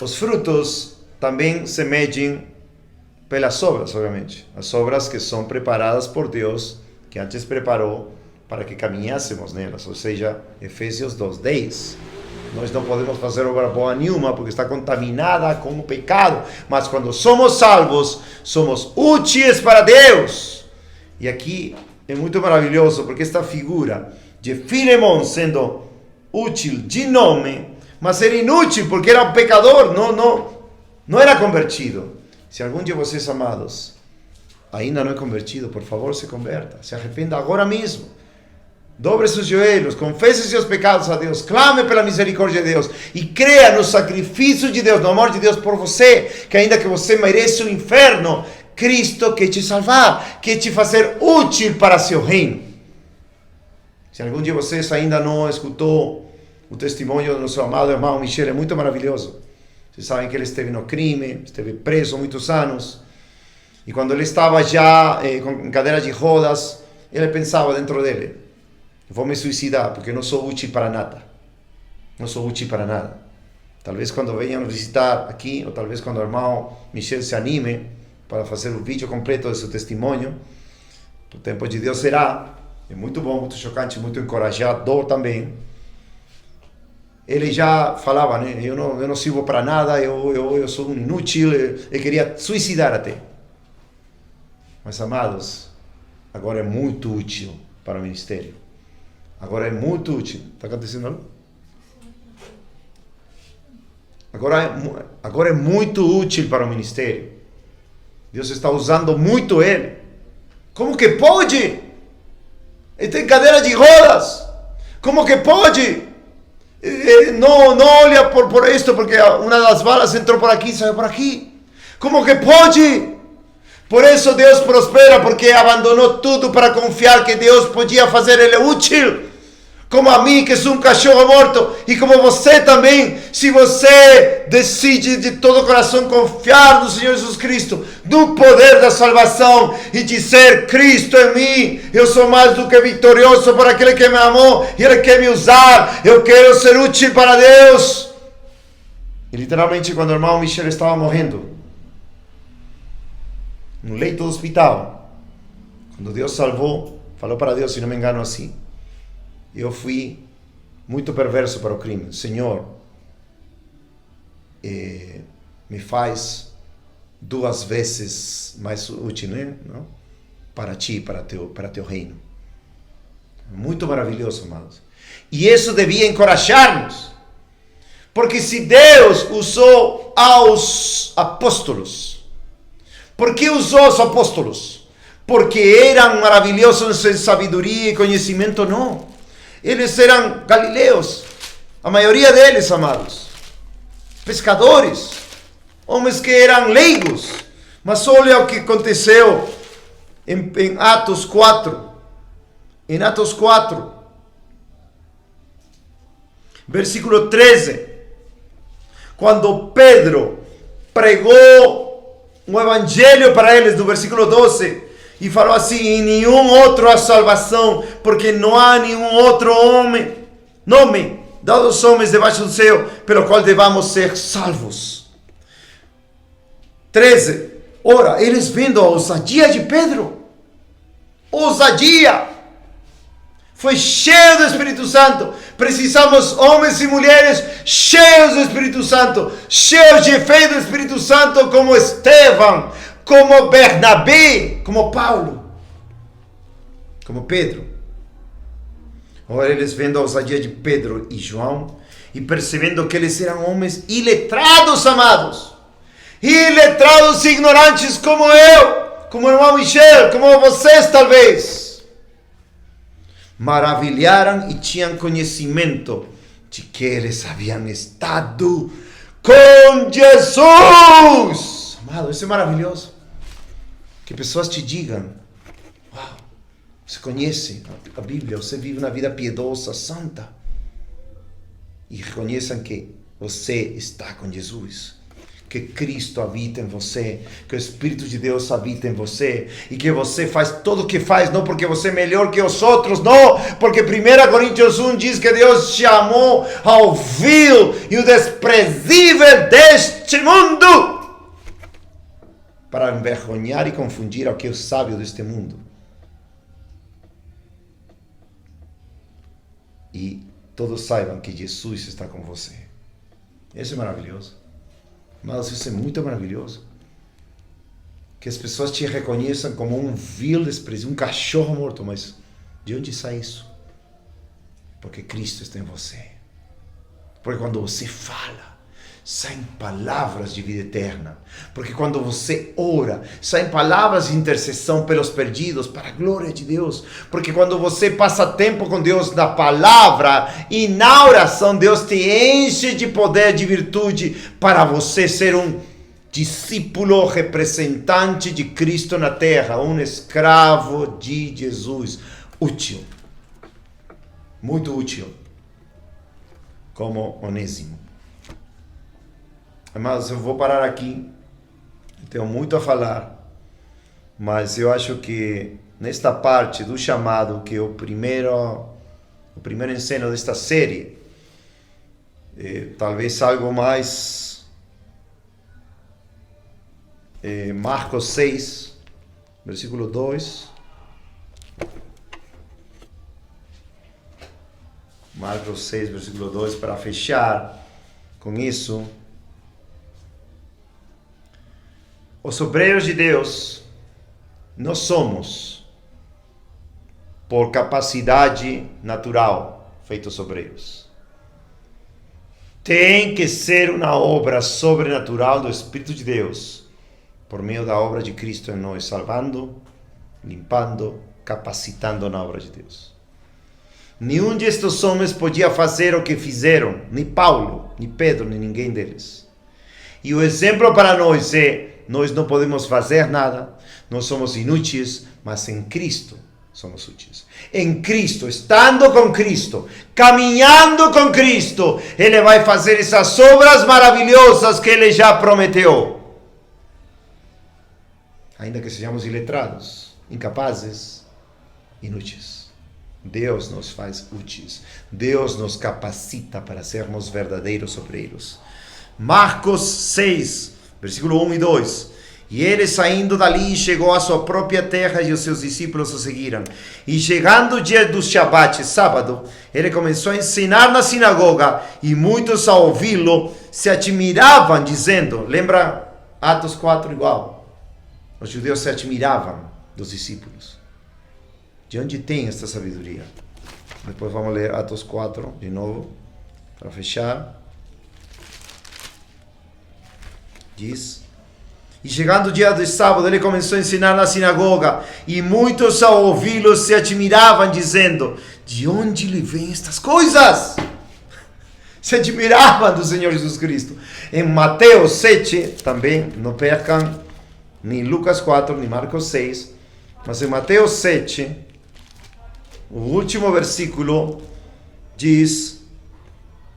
os frutos também se medem pelas obras, obviamente. As obras que são preparadas por Deus, que antes preparou para que caminhássemos nelas. Ou seja, Efésios 2:10. Nós não podemos fazer obra boa nenhuma porque está contaminada com o pecado. Mas quando somos salvos, somos úteis para Deus. E aqui é muito maravilhoso porque esta figura de Filemão sendo útil de nome, mas era inútil porque era um pecador, não era convertido. Se algum de vocês, amados, ainda não é convertido, por favor, se converta. Se arrependa agora mesmo. Dobre seus joelhos, confesse seus pecados a Deus, clame pela misericórdia de Deus e creia no sacrifício de Deus, no amor de Deus por você, que ainda que você merece o inferno, Cristo quer te salvar, quer te fazer útil para seu reino. Se algum de vocês ainda não escutou o testemunho do nosso amado irmão Michel, é muito maravilhoso. Vocês sabem que ele esteve no crime, esteve preso muitos anos, e quando ele estava já com cadeira de rodas, ele pensava dentro dele: vou me suicidar porque não sou útil para nada. Não sou útil para nada. Talvez quando venham visitar aqui, ou talvez quando o irmão Michel se anime para fazer o vídeo completo de seu testemunho, o tempo de Deus será. É muito bom, muito chocante, muito encorajador também. ele já falava, né? Eu não sirvo para nada, eu sou um inútil, eu queria suicidar até. Mas, amados, agora é muito útil para o ministério. Agora é muito útil. Está acontecendo algo? Agora é muito útil para o ministério. Deus está usando muito ele. Como que pode? Ele tem cadeira de rodas. Como que pode? Não olha por isto, porque uma das balas entrou por aqui e saiu por aqui. Como que pode? Por isso Deus prospera, porque abandonou tudo para confiar que Deus podia fazer ele útil. Como a mim, que sou um cachorro morto, e como você também, se você decide de todo o coração confiar no Senhor Jesus Cristo, no poder da salvação, e dizer, Cristo em mim, eu sou mais do que vitorioso por aquele que me amou, e Ele quer me usar, eu quero ser útil para Deus. E literalmente, quando o irmão Michel estava morrendo, no leito do hospital, quando Deus salvou, falou para Deus, se não me engano assim, eu fui muito perverso para o crime. Senhor, me faz 2 vezes mais útil, né? Não? Para ti, para teu reino. Muito maravilhoso, amados. E isso devia encorajar-nos. Porque se Deus usou aos apóstolos, por que usou os apóstolos? Porque eram maravilhosos em sabedoria e conhecimento? Não. Eles eram galileus, a maioria deles, amados, pescadores, homens que eram leigos. Mas olha o que aconteceu em Atos 4. Em Atos 4, versículo 13, quando Pedro pregou um evangelho para eles, no versículo 12, e falou assim, em nenhum outro há salvação, porque não há nenhum outro nome dado aos homens debaixo do céu, pelo qual devamos ser salvos. 13. Ora, eles vendo a ousadia de Pedro, ousadia, foi cheio do Espírito Santo. Precisamos homens e mulheres cheios do Espírito Santo, cheios de fé do Espírito Santo, como Estevão, como Bernabé, como Paulo, como Pedro. Ora, eles vendo a ousadia de Pedro e João, e percebendo que eles eram homens iletrados, amados, iletrados e ignorantes como eu, como o irmão Michel, como vocês talvez, maravilharam e tinham conhecimento de que eles haviam estado com Jesus. Amado, isso é maravilhoso. Que pessoas te digam, uau, você conhece a Bíblia, você vive uma vida piedosa, santa, e reconheçam que você está com Jesus, que Cristo habita em você, que o Espírito de Deus habita em você, e que você faz tudo o que faz, não porque você é melhor que os outros, não, porque 1 Coríntios 1 diz que Deus chamou ao vil e o desprezível deste mundo, para envergonhar e confundir ao que é o sábio deste mundo. E todos saibam que Jesus está com você. Isso é maravilhoso. Mas isso é muito maravilhoso. Que as pessoas te reconheçam como um vil desprezível, um cachorro morto. Mas de onde sai isso? Porque Cristo está em você. Porque quando você fala, saem palavras de vida eterna. Porque quando você ora, saem palavras de intercessão pelos perdidos, para a glória de Deus. Porque quando você passa tempo com Deus na palavra e na oração, Deus te enche de poder, de virtude, para você ser um discípulo representante de Cristo na terra, um escravo de Jesus. Útil. Muito útil. Como Onésimo. Mas eu vou parar aqui, tenho muito a falar, mas eu acho que nesta parte do chamado, que é o primeiro ensino desta série, talvez algo mais, Marcos 6, versículo 2, Marcos 6, versículo 2, para fechar com isso. Os obreiros de Deus não somos, por capacidade natural, feitos obreiros. Tem que ser uma obra sobrenatural do Espírito de Deus, por meio da obra de Cristo em nós, salvando, limpando, capacitando na obra de Deus. Nenhum destes homens podia fazer o que fizeram, nem Paulo, nem Pedro, nem ninguém deles. E o exemplo para nós é: nós não podemos fazer nada, nós somos inúteis, mas em Cristo somos úteis. Em Cristo, estando com Cristo, caminhando com Cristo, Ele vai fazer essas obras maravilhosas que Ele já prometeu. Ainda que sejamos iletrados, incapazes, inúteis. Deus nos faz úteis. Deus nos capacita para sermos verdadeiros obreiros. Marcos 6, versículo 1 e 2. E ele, saindo dali, chegou à sua própria terra e os seus discípulos o seguiram. E chegando o dia do Shabat, sábado, ele começou a ensinar na sinagoga, e muitos ao ouvi-lo se admiravam, dizendo, lembra Atos 4 igual? Os judeus se admiravam dos discípulos. De onde tem esta sabedoria? Depois vamos ler Atos 4 de novo, para fechar. Diz: e chegando o dia do sábado, ele começou a ensinar na sinagoga, e muitos ao ouvi-lo se admiravam, dizendo, de onde lhe vêm estas coisas? Se admiravam do Senhor Jesus Cristo. Em Mateus 7, também, não percam, nem Lucas 4, nem Marcos 6, mas em Mateus 7, o último versículo diz,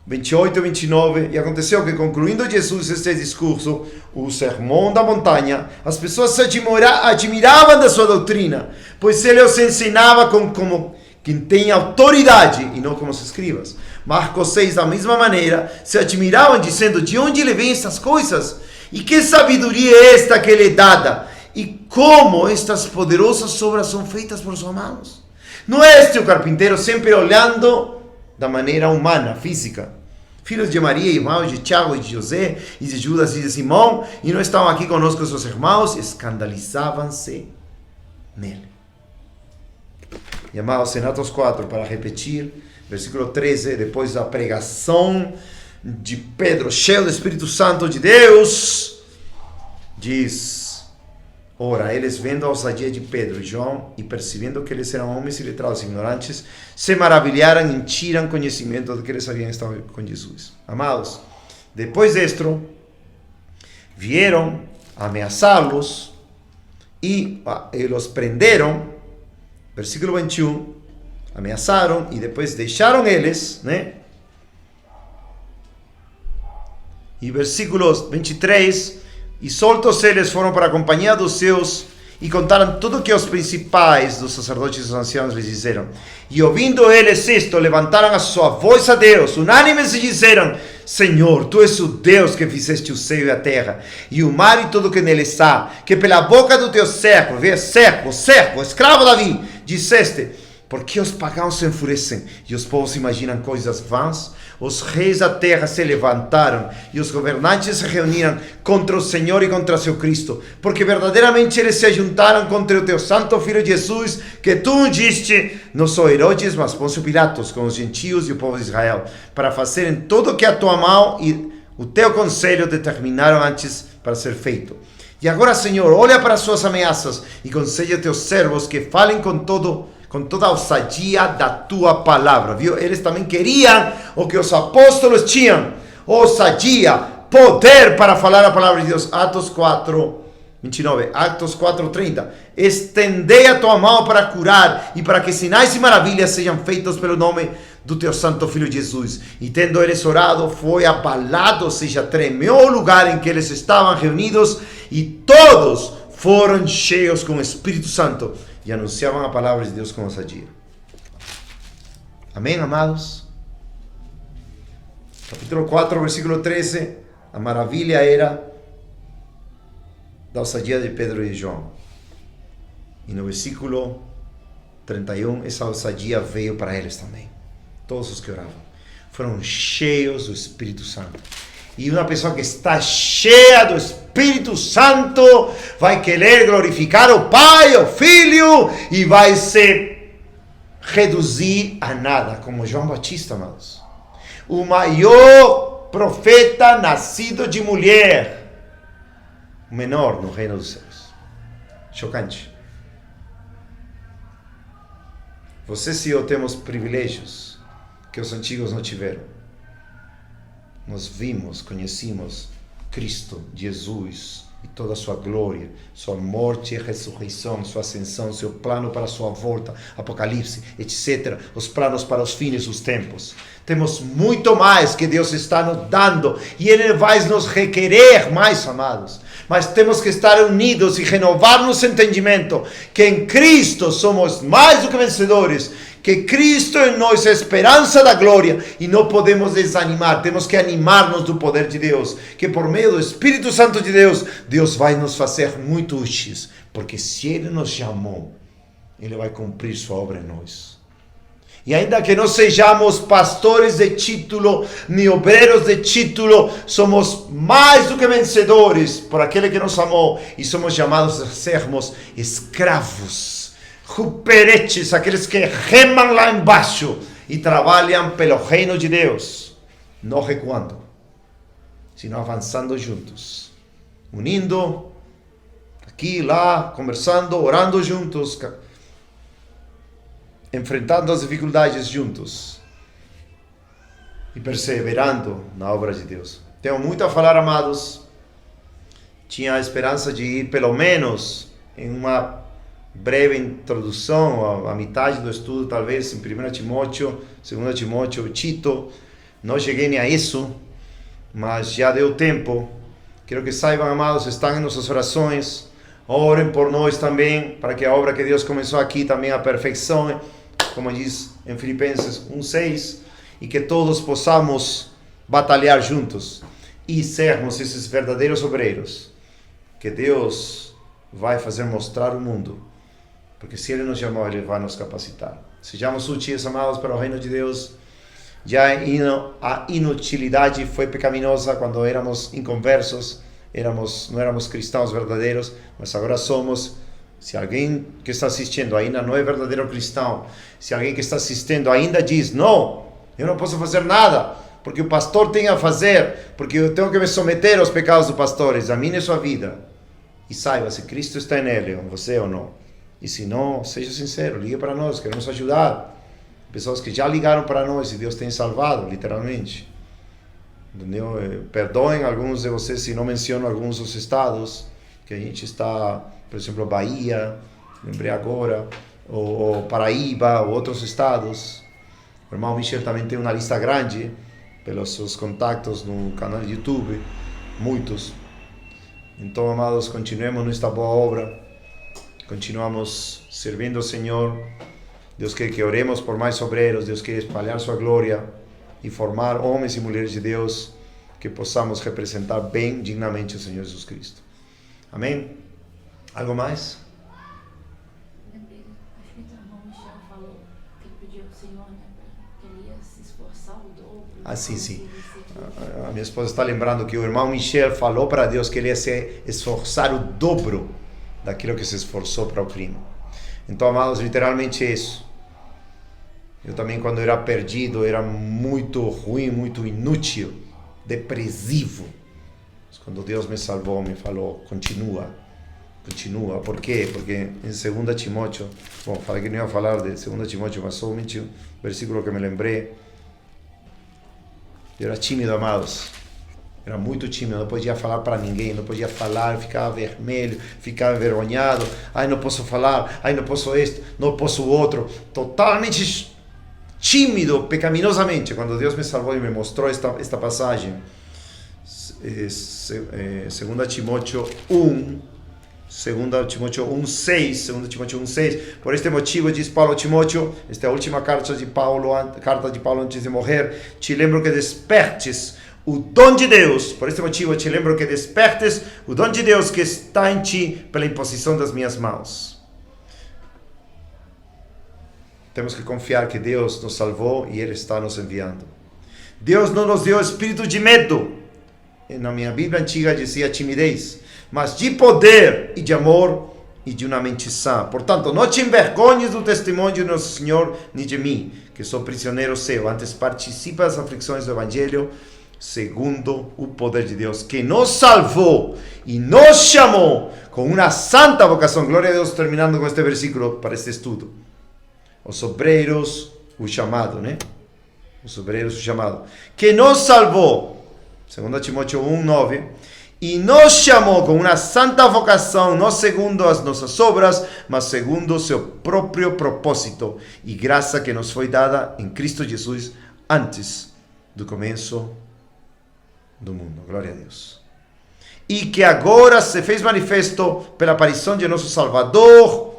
28 e 29, e aconteceu que, concluindo Jesus este discurso, o sermão da montanha, as pessoas se admiravam da sua doutrina, pois ele os ensinava como quem tem autoridade e não como os escribas. Marcos 6, da mesma maneira, se admiravam, dizendo, de onde lhe vêm estas coisas? E que sabedoria é esta que lhe é dada? E como estas poderosas obras são feitas por suas mãos? Não é este o carpinteiro sempre olhando da maneira humana, física? Filhos de Maria, irmãos de Tiago e de José, e de Judas e de Simão, e não estavam aqui conosco seus irmãos, escandalizavam-se nele. E amados, em Atos 4, para repetir, versículo 13, depois da pregação de Pedro, cheio do Espírito Santo de Deus, diz, ora, eles vendo a ousadia de Pedro e João, e percebendo que eles eram homens iletrados e ignorantes, se maravilharam e tiram conhecimento de que eles haviam estado com Jesus. Amados, depois disto, vieram ameaçá-los e los prenderam, versículo 21, ameaçaram e depois deixaram eles, né? E versículos 23, e soltos eles foram para a companhia dos seus, e contaram tudo o que os principais dos sacerdotes e dos anciãos lhes disseram. E ouvindo eles isto, levantaram a sua voz a Deus, unânimes, e disseram, Senhor, Tu és o Deus que fizeste o céu e a terra, e o mar e tudo que neles há, que pela boca do Teu servo, escravo Davi, disseste, porque os pagãos se enfurecem, e os povos imaginam coisas vãs? Os reis da terra se levantaram, e os governantes se reuniram contra o Senhor e contra seu Cristo, porque verdadeiramente eles se juntaram contra o Teu santo Filho Jesus, que Tu ungiste, não só Herodes, mas Pôncio Pilatos, com os gentios e o povo de Israel, para fazerem tudo o que a Tua mão e o Teu conselho determinaram antes para ser feito. E agora, Senhor, olha para as suas ameaças e concede a Teus servos que falem com toda a ousadia da Tua palavra, viu? Eles também queriam o que os apóstolos tinham, ousadia, poder para falar a palavra de Deus. Atos 4, 29, Atos 4, 30. Estendei a Tua mão para curar e para que sinais e maravilhas sejam feitos pelo nome do Teu santo Filho Jesus. E tendo eles orado, foi abalado, ou seja, tremeu o lugar em que eles estavam reunidos, e todos foram cheios com o Espírito Santo e anunciavam a palavra de Deus com ousadia. Amém, amados? Capítulo 4, versículo 13. A maravilha era da ousadia de Pedro e de João. E no versículo 31, essa ousadia veio para eles também. Todos os que oravam foram cheios do Espírito Santo. E uma pessoa que está cheia do Espírito Santo vai querer glorificar o Pai, o Filho, e vai se reduzir a nada, como João Batista, amados. O maior profeta nascido de mulher, o menor no reino dos céus. Chocante. Você e eu temos privilégios que os antigos não tiveram. Nós vimos, conhecemos Cristo, Jesus e toda a sua glória, sua morte e ressurreição, sua ascensão, seu plano para a sua volta, Apocalipse, etc. Os planos para os fins dos tempos. Temos muito mais que Deus está nos dando e Ele vai nos requerer mais, amados. Mas temos que estar unidos e renovar nosso entendimento que em Cristo somos mais do que vencedores, que Cristo em nós é a esperança da glória e não podemos desanimar, temos que animar-nos do poder de Deus, que por meio do Espírito Santo de Deus, Deus vai nos fazer muito úteis, porque se Ele nos chamou, Ele vai cumprir sua obra em nós. E ainda que não sejamos pastores de título, nem obreiros de título, somos mais do que vencedores por aquele que nos amou e somos chamados a sermos escravos, ruperetes, aqueles que remam lá embaixo e trabalham pelo reino de Deus, não recuando, sino avançando juntos, unindo, aqui e lá, conversando, orando juntos, enfrentando as dificuldades juntos e perseverando na obra de Deus. Tenho muito a falar, amados. Tinha a esperança de ir pelo menos em uma breve introdução, a metade do estudo, talvez em 1 Timóteo, 2 Timóteo, Tito. Não cheguei nem a isso, mas já deu tempo. Quero que saibam, amados, estão em nossas orações. Orem por nós também, para que a obra que Deus começou aqui também aperfeiçoe, como diz em Filipenses 1:6, e que todos possamos batalhar juntos e sermos esses verdadeiros obreiros que Deus vai fazer mostrar o mundo, porque se Ele nos chamou, Ele vai nos capacitar. Sejamos úteis, amados, para o reino de Deus. Já a inutilidade foi pecaminosa quando éramos inconversos, não éramos cristãos verdadeiros, mas agora somos. Se alguém que está assistindo ainda não é verdadeiro cristão, se alguém que está assistindo ainda diz, não, eu não posso fazer nada, porque o pastor tem a fazer, porque eu tenho que me submeter aos pecados do pastor, examine sua vida, e saiba se Cristo está nele, ou você ou não. E se não, seja sincero, ligue para nós, queremos ajudar. Pessoas que já ligaram para nós e Deus tem salvado, literalmente. Entendeu? Perdoem alguns de vocês se não menciono alguns dos estados que a gente está, por exemplo, Bahia, lembrei agora, ou Paraíba, ou outros estados. O irmão Michel também tem uma lista grande, pelos seus contatos no canal de YouTube, muitos. Então, amados, continuemos nesta boa obra, continuamos servindo ao Senhor. Deus quer que oremos por mais obreiros, Deus quer espalhar sua glória e formar homens e mulheres de Deus que possamos representar bem, dignamente o Senhor Jesus Cristo. Amém? Algo mais? Acho que o irmão Michel falou que ele pediu ao Senhor, né, que ele ia se esforçar o dobro. Ah, sim. A minha esposa está lembrando que o irmão Michel falou para Deus que ele ia se esforçar o dobro daquilo que se esforçou para o crime. Então, amados, literalmente é isso. Eu também, quando era perdido, era muito ruim, muito inútil, depressivo. Mas quando Deus me salvou, me falou, continua. Por quê? Porque em 2 Timóteo, falei que não ia falar de 2 Timóteo, mas somente um versículo que me lembrei. Eu era tímido, amados. Era muito tímido, não podia falar para ninguém, não podia falar, ficava vermelho, ficava envergonhado. Ai, não posso falar, ai, não posso isto, não posso outro. Totalmente tímido, pecaminosamente. Quando Deus me salvou e me mostrou esta passagem, 2 Timóteo 1:6, por este motivo, diz Paulo a Timóteo, esta é a última carta de Paulo antes de morrer, te lembro que despertes o dom de Deus, por este motivo te lembro que despertes o dom de Deus que está em ti pela imposição das minhas mãos. Temos que confiar que Deus nos salvou e Ele está nos enviando. Deus não nos deu espírito de medo. Na minha Bíblia antiga dizia timidez, mas de poder e de amor e de uma mente sã. Portanto, não te envergonhes do testemunho de nosso Senhor, nem de mim, que sou prisioneiro seu. Antes participa das aflições do Evangelho, segundo o poder de Deus, que nos salvou e nos chamou com uma santa vocação. Glória a Deus, terminando com este versículo para este estudo. Os obreiros, o chamado, né? Os obreiros, o chamado. Que nos salvou, 2 Timóteo 1:9, e nos chamou com uma santa vocação, não segundo as nossas obras, mas segundo o seu próprio propósito e graça que nos foi dada em Cristo Jesus antes do começo do mundo. Glória a Deus. E que agora se fez manifesto pela aparição de nosso Salvador,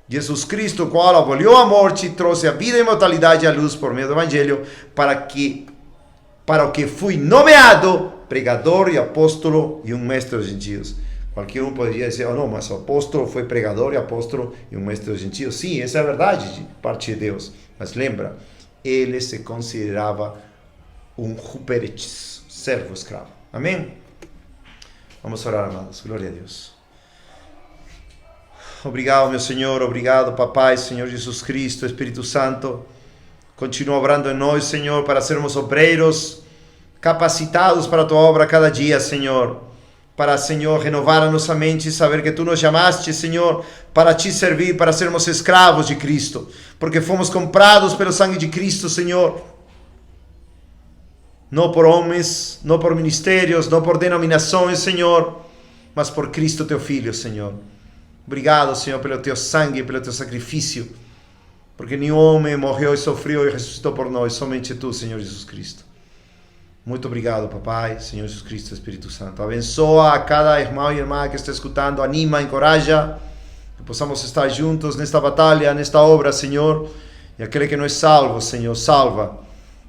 Jesus Cristo, o qual aboliu a morte e trouxe a vida e a imortalidade à luz por meio do Evangelho, para o que fui nomeado pregador e apóstolo e um mestre dos gentios. Qualquer um poderia dizer, não, mas o apóstolo foi pregador e apóstolo e um mestre dos gentios. Sim, essa é a verdade de parte de Deus. Mas lembra, ele se considerava um huperetes, servo escravo. Amém? Vamos orar, amados. Glória a Deus. Obrigado, meu Senhor. Obrigado, Papai, Senhor Jesus Cristo, Espírito Santo. Continua obrando em nós, Senhor, para sermos obreiros capacitados para a Tua obra cada dia, Senhor. Para, Senhor, renovar a nossa mente e saber que Tu nos chamaste, Senhor, para Te servir, para sermos escravos de Cristo. Porque fomos comprados pelo sangue de Cristo, Senhor. Não por homens, não por ministérios, não por denominações, Senhor, mas por Cristo, Teu Filho, Senhor. Obrigado, Senhor, pelo Teu sangue, pelo Teu sacrifício. Porque nenhum homem morreu e sofreu e ressuscitou por nós, somente Tu, Senhor Jesus Cristo. Muito obrigado, Papai, Senhor Jesus Cristo, Espírito Santo. Abençoa a cada irmão e irmã que está escutando, anima, encoraja, que possamos estar juntos nesta batalha, nesta obra, Senhor. E aquele que não é salvo, Senhor, salva.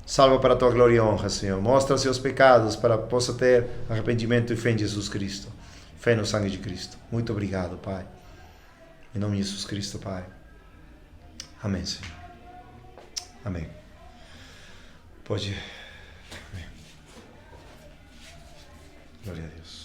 Salva para a Tua glória e honra, Senhor. Mostra os seus pecados para que possa ter arrependimento e fé em Jesus Cristo. Fé no sangue de Cristo. Muito obrigado, Pai. Em nome de Jesus Cristo, Pai. Amém, Senhor. Amém. Pode. Amém. Glória a Deus.